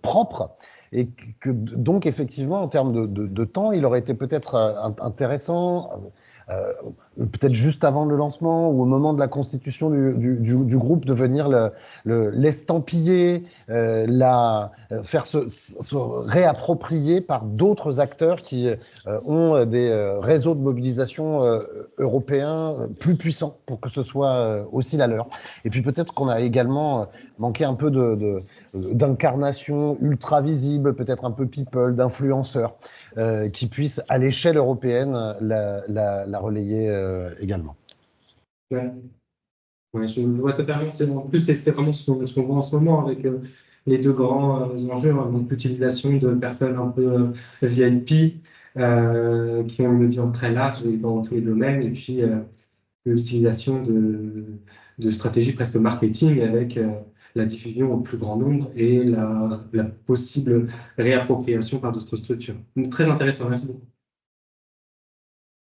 propre. Et que donc, effectivement, en termes de temps, il aurait été peut-être intéressant... peut-être juste avant le lancement ou au moment de la constitution du groupe, de venir l'estampiller, faire se réapproprier par d'autres acteurs qui ont des réseaux de mobilisation européens plus puissants pour que ce soit aussi la leur. Et puis peut-être qu'on a également manqué un peu d'incarnation ultra visible, peut-être un peu people, d'influenceurs qui puissent à l'échelle européenne la relayer également. Ouais, je vois totalement. En plus, c'est vraiment ce qu'on voit en ce moment avec les deux grands enjeux, donc l'utilisation de personnes un peu VIP qui ont une audience très large dans tous les domaines, et puis l'utilisation de stratégies presque marketing avec la diffusion au plus grand nombre et la possible réappropriation par d'autres structures. Donc, très intéressant, merci beaucoup.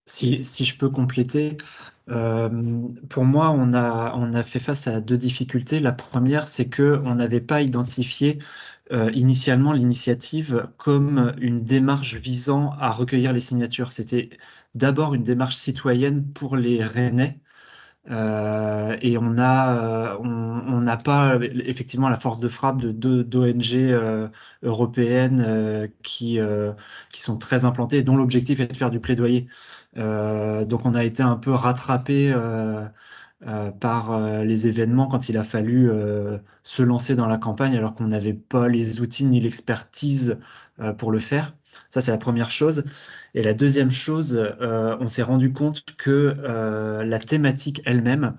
Si je peux compléter, pour moi, on a fait face à deux difficultés. La première, c'est qu'on n'avait pas identifié initialement l'initiative comme une démarche visant à recueillir les signatures. C'était d'abord une démarche citoyenne pour les Rennais. Et on n'a pas effectivement la force de frappe d'ONG européennes qui sont très implantées et dont l'objectif est de faire du plaidoyer. Donc on a été un peu rattrapé par les événements quand il a fallu se lancer dans la campagne alors qu'on n'avait pas les outils ni l'expertise pour le faire. Ça, c'est la première chose. Et la deuxième chose, on s'est rendu compte que la thématique elle-même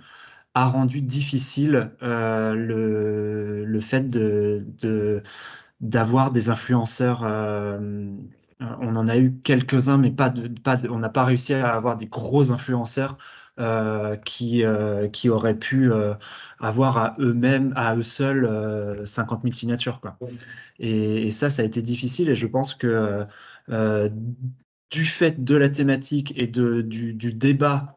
a rendu difficile le fait d'avoir des influenceurs. On en a eu quelques-uns, mais on n'a pas réussi à avoir des gros influenceurs qui auraient pu avoir à eux-mêmes, à eux seuls, 50 000 signatures, quoi. Et ça a été difficile. Et je pense que du fait de la thématique et du débat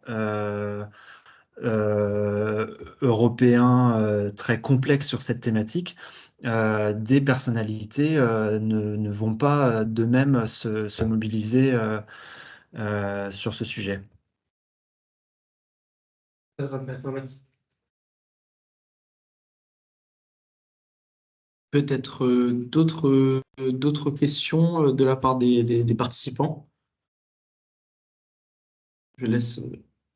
européen très complexe sur cette thématique, des personnalités ne vont pas d'eux-mêmes se mobiliser sur ce sujet. Très intéressant, merci. Peut-être d'autres questions de la part des participants. Je laisse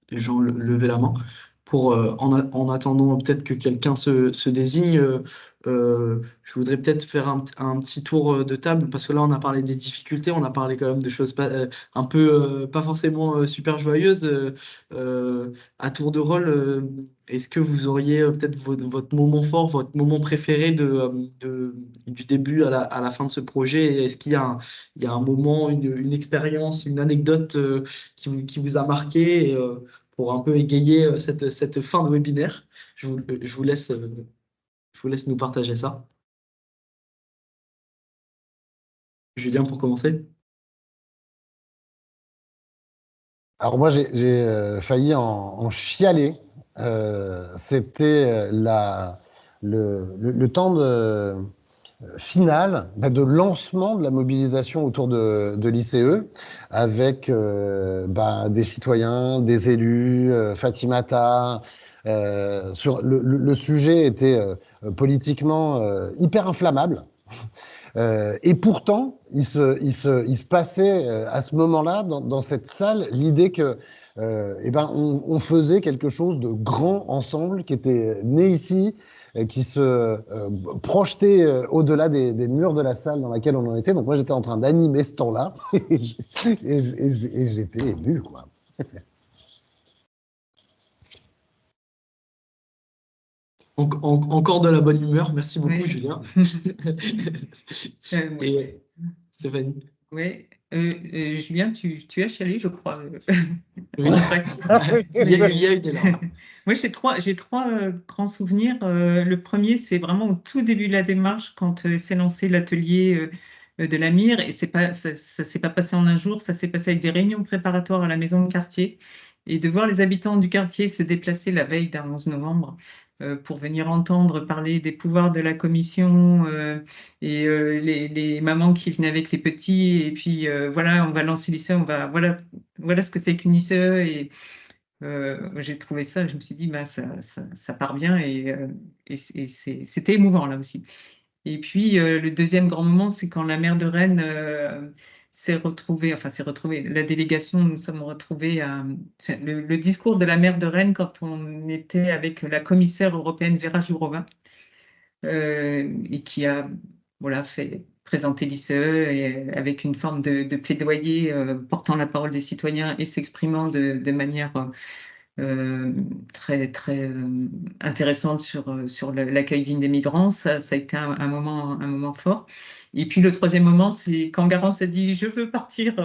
les gens lever la main. En attendant peut-être que quelqu'un se désigne, je voudrais peut-être faire un petit tour de table, parce que là, on a parlé des difficultés, on a parlé quand même de choses un peu pas forcément super joyeuses. À tour de rôle, est-ce que vous auriez peut-être votre moment fort, votre moment préféré du début à la fin de ce projet? Est-ce qu'il y a un moment, une expérience, une anecdote qui vous a marqué pour un peu égayer cette fin de webinaire? Je vous laisse nous partager ça. Julien, pour commencer. Alors moi, j'ai failli en chialer. C'était le temps final de lancement de la mobilisation autour de l'ICE avec des citoyens, des élus, Fatimata. Le sujet était politiquement hyper inflammable. Et pourtant, il se passait à ce moment-là, dans cette salle, l'idée que on faisait quelque chose de grand ensemble, qui était né ici, qui se projetait au-delà des murs de la salle dans laquelle on en était. Donc moi, j'étais en train d'animer ce temps-là et j'étais ému, quoi. Encore de la bonne humeur, merci beaucoup, Oui. Julien. Et Stéphanie. Oui, Julien, tu as chialé, je crois. Oui. Il y a eu des larmes. Moi, j'ai trois grands souvenirs. Le premier, c'est vraiment au tout début de la démarche, quand s'est lancé l'atelier de la mire, et ça s'est pas passé en un jour, ça s'est passé avec des réunions préparatoires à la maison de quartier, et de voir les habitants du quartier se déplacer la veille d'un 11 novembre pour venir entendre parler des pouvoirs de la commission et les mamans qui venaient avec les petits, et puis voilà, on va lancer l'ICE, voilà ce que c'est qu'une ICE, et j'ai trouvé ça, je me suis dit, ça part bien, et c'était émouvant là aussi. Et puis le deuxième grand moment, c'est quand la maire de Rennes s'est retrouvée, la délégation, nous sommes retrouvés le discours de la maire de Rennes quand on était avec la commissaire européenne Vera Jourova, et qui a fait présenter l'ICE avec une forme de plaidoyer portant la parole des citoyens et s'exprimant de manière très, très intéressante sur l'accueil digne des migrants. Ça a été un moment fort. Et puis le troisième moment, c'est quand Garance a dit « Je veux partir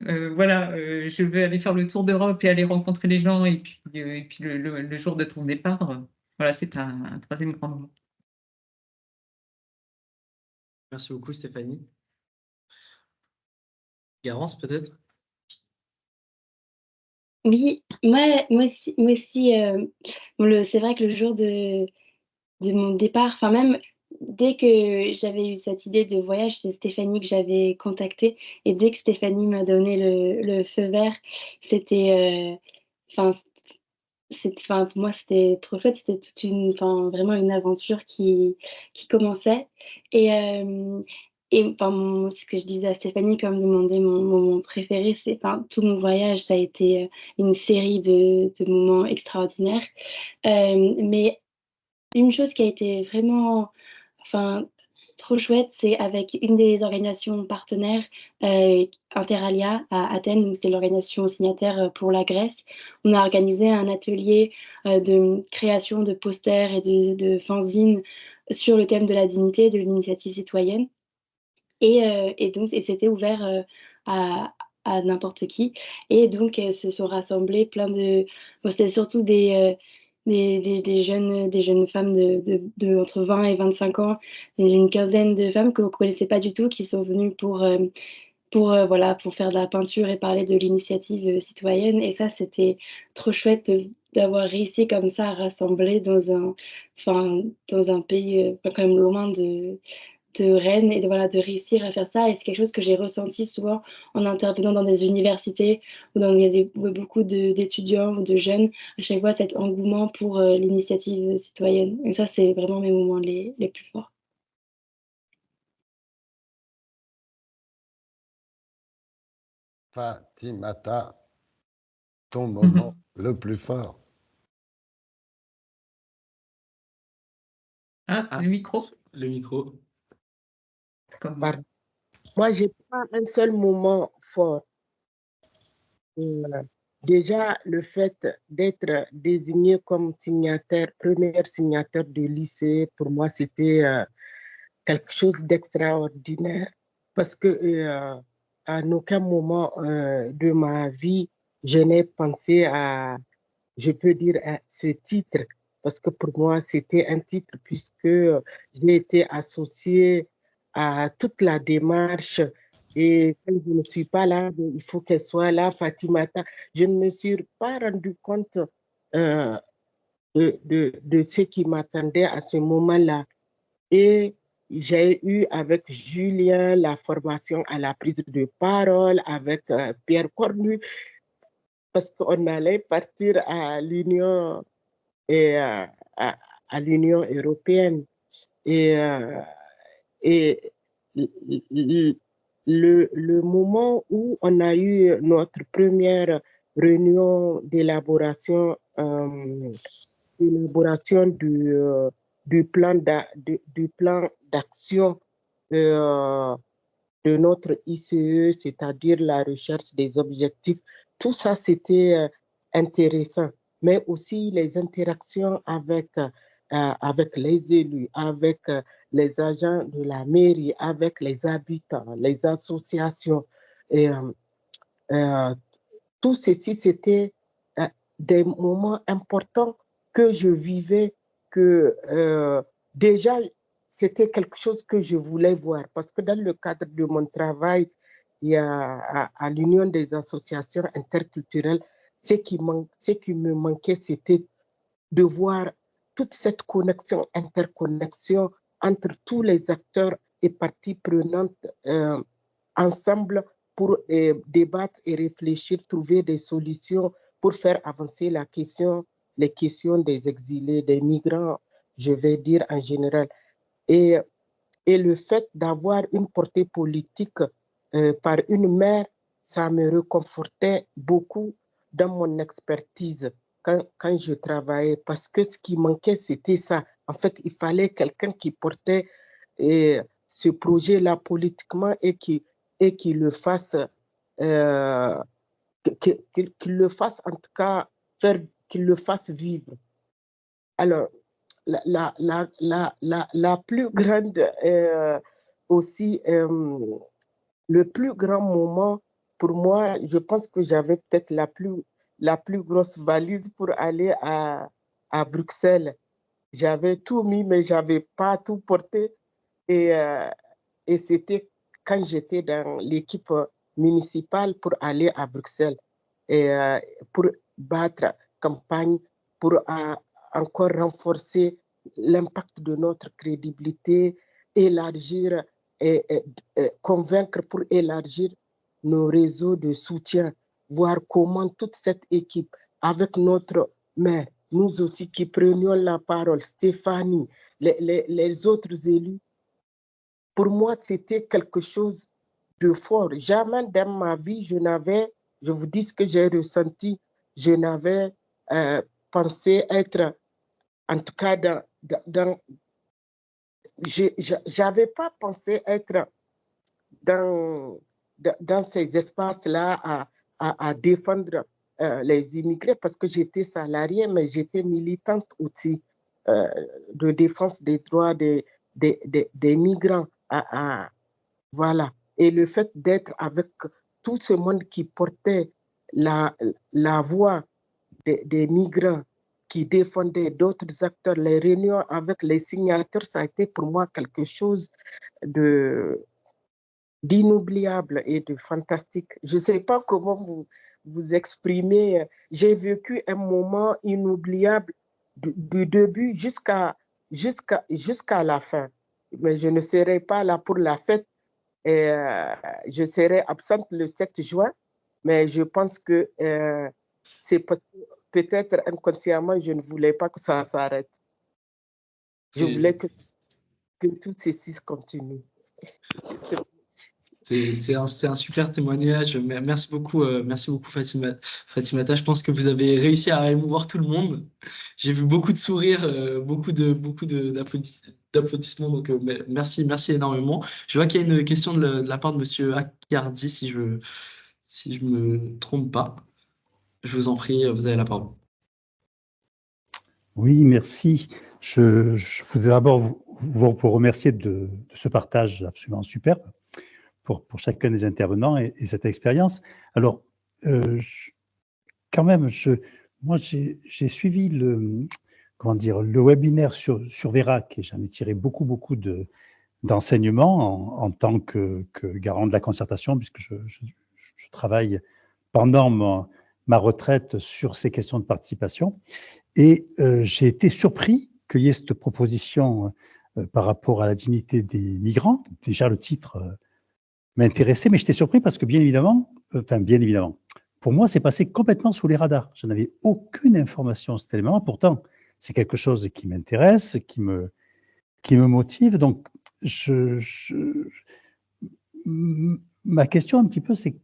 voilà, je vais aller faire le tour d'Europe et aller rencontrer les gens, et puis le jour de ton départ, voilà, c'est un troisième grand moment. Merci beaucoup, Stéphanie. Garance, peut-être? Oui, moi aussi c'est vrai que le jour de mon départ, enfin même dès que j'avais eu cette idée de voyage, c'est Stéphanie que j'avais contactée. Et dès que Stéphanie m'a donné le feu vert, c'était, enfin, enfin, pour moi, c'était trop chouette. C'était enfin, vraiment une aventure qui commençait. Et, enfin, ce que je disais à Stéphanie, comme demandait mon moment préféré, c'est, enfin, tout mon voyage, ça a été une série de moments extraordinaires. Mais une chose qui a été vraiment, enfin, trop chouette, c'est avec une des organisations partenaires, Interalia à Athènes, donc c'est l'organisation signataire pour la Grèce. On a organisé un atelier de création de posters et de fanzines sur le thème de la dignité, de l'initiative citoyenne. Et donc, c'était ouvert à n'importe qui. Et donc, se sont rassemblés plein de... Bon, c'était surtout des jeunes femmes de entre 20 et 25 ans, et une quinzaine de femmes qu'on ne connaissait pas du tout, qui sont venues voilà, pour faire de la peinture et parler de l'initiative citoyenne. Et ça, c'était trop chouette d'avoir réussi comme ça à rassembler enfin, dans un pays quand même loin de Rennes, et voilà, de réussir à faire ça. Et c'est quelque chose que j'ai ressenti souvent en intervenant dans des universités où il y avait beaucoup d'étudiants ou de jeunes, à chaque fois cet engouement pour l'initiative citoyenne. Et ça, c'est vraiment mes moments les plus forts. Fatimata, ton moment le plus fort. Ah, le micro. Le micro. Pardon. Moi, je n'ai pas un seul moment fort. Déjà, le fait d'être désigné comme signataire, première signataire de lycée, pour moi, c'était quelque chose d'extraordinaire parce que à aucun moment de ma vie, je n'ai pensé à, je peux dire, à ce titre, parce que pour moi, c'était un titre puisque j'ai été associée à toute la démarche. Et quand je ne suis pas là, il faut qu'elle soit là, Fatimata. Je ne me suis pas rendu compte euh, de ce qui m'attendait à ce moment-là. Et j'ai eu avec Julien la formation à la prise de parole, avec Pierre Cornu, parce qu'on allait partir à l'Union et à l'Union européenne. Et, et le moment où on a eu notre première réunion d'élaboration du plan d'action de notre ICE, c'est-à-dire la recherche des objectifs. Tout ça, c'était intéressant, mais aussi les interactions avec les élus, avec les agents de la mairie, avec les habitants, les associations. Et, tout ceci, c'était des moments importants que je vivais, que déjà, c'était quelque chose que je voulais voir. Parce que dans le cadre de mon travail, il y a à l'Union des associations interculturelles, ce qui me manquait, c'était de voir toute cette connexion, interconnexion entre tous les acteurs et parties prenantes ensemble pour débattre et réfléchir, trouver des solutions pour faire avancer les questions des exilés, des migrants, je vais dire en général. Et, et le fait d'avoir une portée politique par une mère, ça me réconfortait beaucoup dans mon expertise quand je travaillais, parce que ce qui manquait, c'était ça. En fait, il fallait quelqu'un qui portait ce projet-là politiquement et qui le fasse, qu'il le fasse en tout cas, qu'il le fasse vivre. Alors, la plus grande aussi, le plus grand moment pour moi, je pense que j'avais peut-être la plus grosse valise pour aller à Bruxelles. J'avais tout mis, mais je n'avais pas tout porté. Et c'était quand j'étais dans l'équipe municipale pour aller à Bruxelles et pour battre campagne, pour encore renforcer l'impact de notre crédibilité, élargir et convaincre pour élargir nos réseaux de soutien, voir comment toute cette équipe, avec notre maire, nous aussi qui prenions la parole, Stéphanie, les autres élus, pour moi, c'était quelque chose de fort. Jamais dans ma vie, je vous dis ce que j'ai ressenti, je n'avais pensé être, en tout cas, j'avais pas pensé être dans ces espaces-là à défendre les immigrés parce que j'étais salariée, mais j'étais militante aussi de défense des droits des migrants. Voilà. Et le fait d'être avec tout ce monde qui portait la voix des migrants, qui défendaient d'autres acteurs, les réunions avec les signataires, ça a été pour moi quelque chose d'inoubliable et de fantastique. Je ne sais pas comment vous exprimer. J'ai vécu un moment inoubliable du début jusqu'à la fin. Mais je ne serai pas là pour la fête. Et, je serai absente le 7 juin, mais je pense que c'est parce que peut-être inconsciemment, je ne voulais pas que ça s'arrête. Je voulais que tout ceci continue. C'est un super témoignage. Merci beaucoup Fatimata. Je pense que vous avez réussi à émouvoir tout le monde. J'ai vu beaucoup de sourires, beaucoup d'applaudissements. Donc merci énormément. Je vois qu'il y a une question de la part de Monsieur Accardi, si je me trompe pas. Je vous en prie, vous avez la parole. Oui, merci. Je voudrais d'abord vous remercier de ce partage absolument superbe pour chacun des intervenants et cette expérience. Alors, quand même, moi, j'ai suivi le webinaire sur Vérac et j'en ai tiré beaucoup d'enseignements en tant que garant de la concertation, puisque je travaille pendant ma retraite sur ces questions de participation. Et j'ai été surpris qu'il y ait cette proposition par rapport à la dignité des migrants. Déjà, le titre m'intéressait, mais j'étais surpris parce que bien évidemment, pour moi, c'est passé complètement sous les radars. Je n'avais aucune information à cet élément. Pourtant, c'est quelque chose qui m'intéresse, qui me motive. Donc, ma question un petit peu, c'est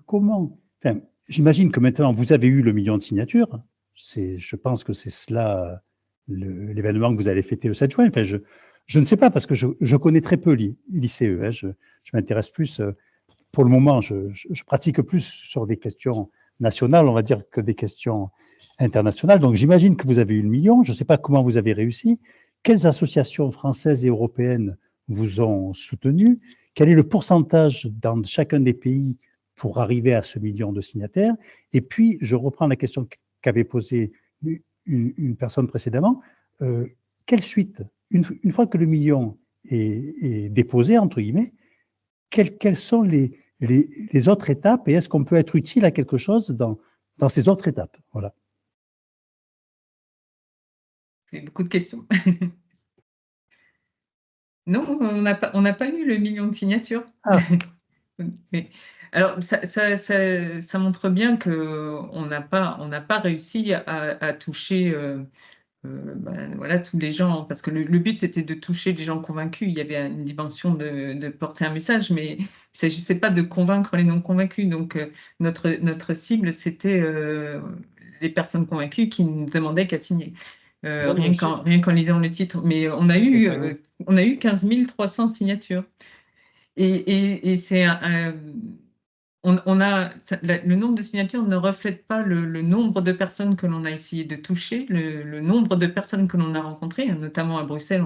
comment... Enfin, j'imagine que maintenant, vous avez eu le 1 million de signatures. Je pense que c'est cela l'événement que vous allez fêter le 7 juin. Enfin, je ne sais pas, parce que je connais très peu l'ICE. Hein. Je m'intéresse plus, pour le moment, je pratique plus sur des questions nationales, on va dire, que des questions internationales. Donc, j'imagine que vous avez eu le 1 million. Je ne sais pas comment vous avez réussi. Quelles associations françaises et européennes vous ont soutenu? Quel est le pourcentage dans chacun des pays pour arriver à ce 1 million de signataires? Et puis, je reprends la question qu'avait posée une personne précédemment. Quelle suite? Une fois que le 1 million est déposé, entre guillemets, quelles sont les autres étapes et est-ce qu'on peut être utile à quelque chose dans ces autres étapes? Voilà. C'est beaucoup de questions. Non, on n'a pas eu le 1 million de signatures. Ah. Mais, alors, ça montre bien qu'on n'a pas réussi à toucher voilà, tous les gens, parce que le but, c'était de toucher les gens convaincus. Il y avait une dimension de porter un message, mais il ne s'agissait pas de convaincre les non-convaincus. Donc, notre cible, c'était les personnes convaincues qui ne demandaient qu'à signer. Rien qu'en lisant le titre. Mais on a eu 15 300 signatures. Et c'est le nombre de signatures ne reflète pas le nombre de personnes que l'on a essayé de toucher, le nombre de personnes que l'on a rencontrées, notamment à Bruxelles,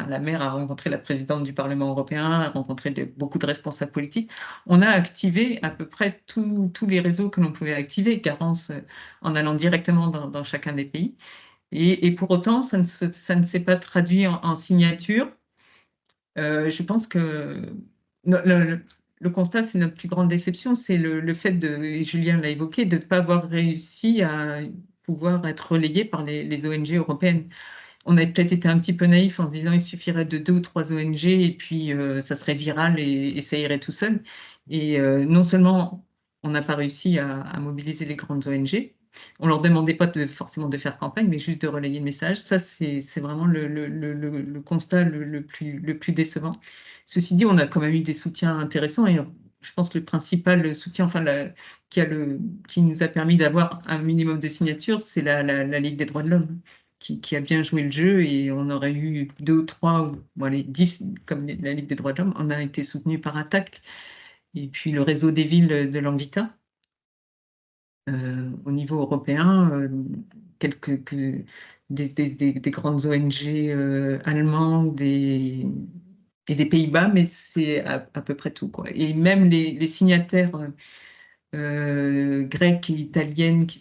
la maire a rencontré la présidente du Parlement européen, a rencontré beaucoup de responsables politiques. On a activé à peu près tous les réseaux que l'on pouvait activer, Garance, en allant directement dans chacun des pays. Et pour autant, ça ne s'est pas traduit en signature. Je pense que le constat, c'est notre plus grande déception, c'est le fait et Julien l'a évoqué, de ne pas avoir réussi à pouvoir être relayé par les ONG européennes. On a peut-être été un petit peu naïf en se disant il suffirait de 2 ou 3 ONG et puis ça serait viral et ça irait tout seul. Et non seulement on n'a pas réussi à mobiliser les grandes ONG, on leur demandait pas forcément de faire campagne, mais juste de relayer le message. Ça, c'est vraiment le constat le plus décevant. Ceci dit, on a quand même eu des soutiens intéressants et je pense que le principal soutien, qui nous a permis d'avoir un minimum de signatures, c'est la Ligue des droits de l'homme, qui a bien joué le jeu, et on aurait eu 2 ou 3, ou allez, 10, comme la Ligue des droits de l'homme. On a été soutenu par ATTAC, et puis le réseau des villes de l'Anvita. Au niveau européen, des grandes ONG allemandes et des Pays-Bas, mais c'est à peu près tout, quoi. Et même les signataires grecques et italiennes qui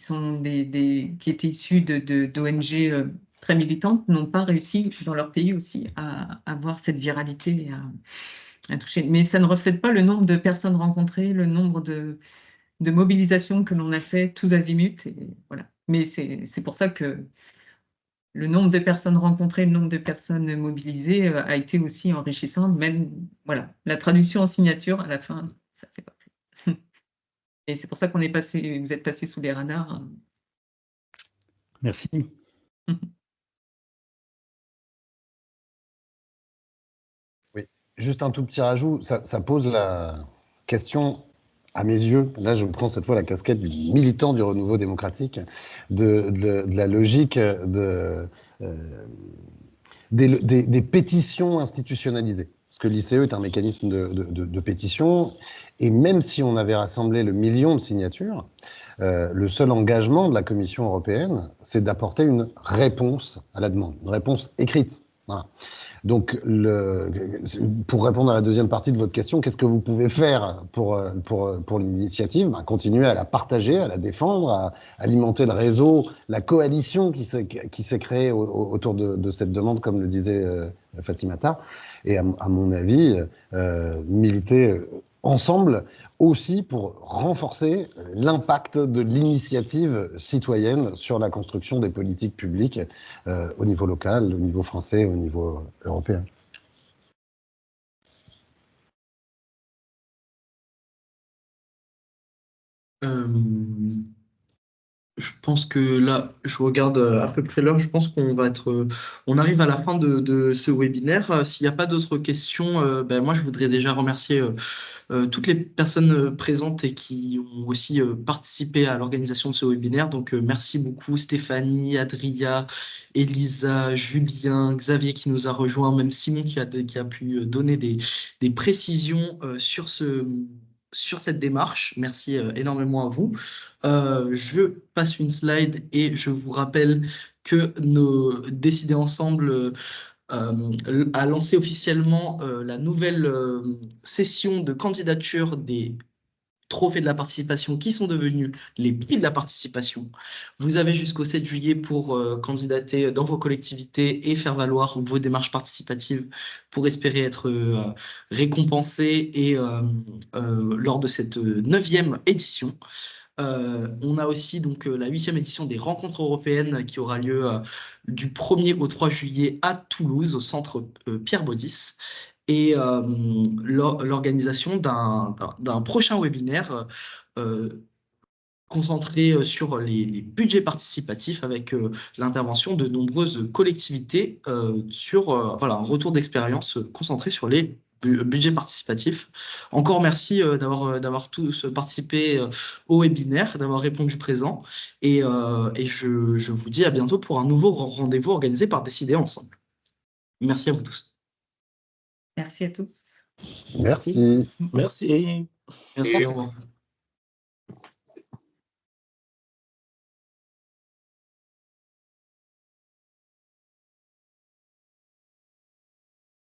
étaient issus d'ONG très militantes n'ont pas réussi dans leur pays aussi à avoir cette viralité et à toucher. Mais ça ne reflète pas le nombre de personnes rencontrées, le nombre de mobilisations que l'on a fait tous azimuts. Et voilà. Mais c'est pour ça que le nombre de personnes rencontrées, le nombre de personnes mobilisées a été aussi enrichissant. Même, voilà, la traduction en signature à la fin, ça c'est pas fait. Et c'est pour ça vous êtes passé sous les radars. Merci. Oui, juste un tout petit rajout, ça pose la question, à mes yeux, là je prends cette fois la casquette du militant du renouveau démocratique, de la logique des pétitions institutionnalisées. Parce que l'ICE est un mécanisme de pétition, et même si on avait rassemblé le million de signatures, le seul engagement de la Commission européenne, c'est d'apporter une réponse à la demande, une réponse écrite. Voilà. Donc, pour répondre à la deuxième partie de votre question, qu'est-ce que vous pouvez faire pour l'initiative? Continuer à la partager, à la défendre, à alimenter le réseau, la coalition qui s'est créée autour de cette demande, comme le disait Fatimata, et à mon avis, militer ensemble aussi pour renforcer l'impact de l'initiative citoyenne sur la construction des politiques publiques au niveau local, au niveau français, au niveau européen. Je pense que là, je regarde à peu près l'heure. Je pense on arrive à la fin de ce webinaire. S'il n'y a pas d'autres questions, moi, je voudrais déjà remercier toutes les personnes présentes et qui ont aussi participé à l'organisation de ce webinaire. Donc, merci beaucoup Stéphanie, Adria, Elisa, Julien, Xavier qui nous a rejoints, même Simon qui a pu donner des précisions sur cette démarche. Merci énormément à vous. Je passe une slide et je vous rappelle que nos Décider Ensemble a lancé officiellement la nouvelle session de candidature des trophées de la participation qui sont devenus les prix de la participation. Vous avez jusqu'au 7 juillet pour candidater dans vos collectivités et faire valoir vos démarches participatives pour espérer être récompensé et lors de cette 9e édition. On a aussi donc la 8e édition des rencontres européennes qui aura lieu du 1er au 3 juillet à Toulouse, au centre Pierre Baudis, et l'organisation d'un prochain webinaire concentré sur les budgets participatifs avec l'intervention de nombreuses collectivités sur un retour d'expérience concentré sur les budget participatif. Encore merci d'avoir tous participé au webinaire, d'avoir répondu présent. Et je vous dis à bientôt pour un nouveau rendez-vous organisé par Décider Ensemble. Merci à vous tous. Merci à tous. Merci. Merci. Merci, au revoir.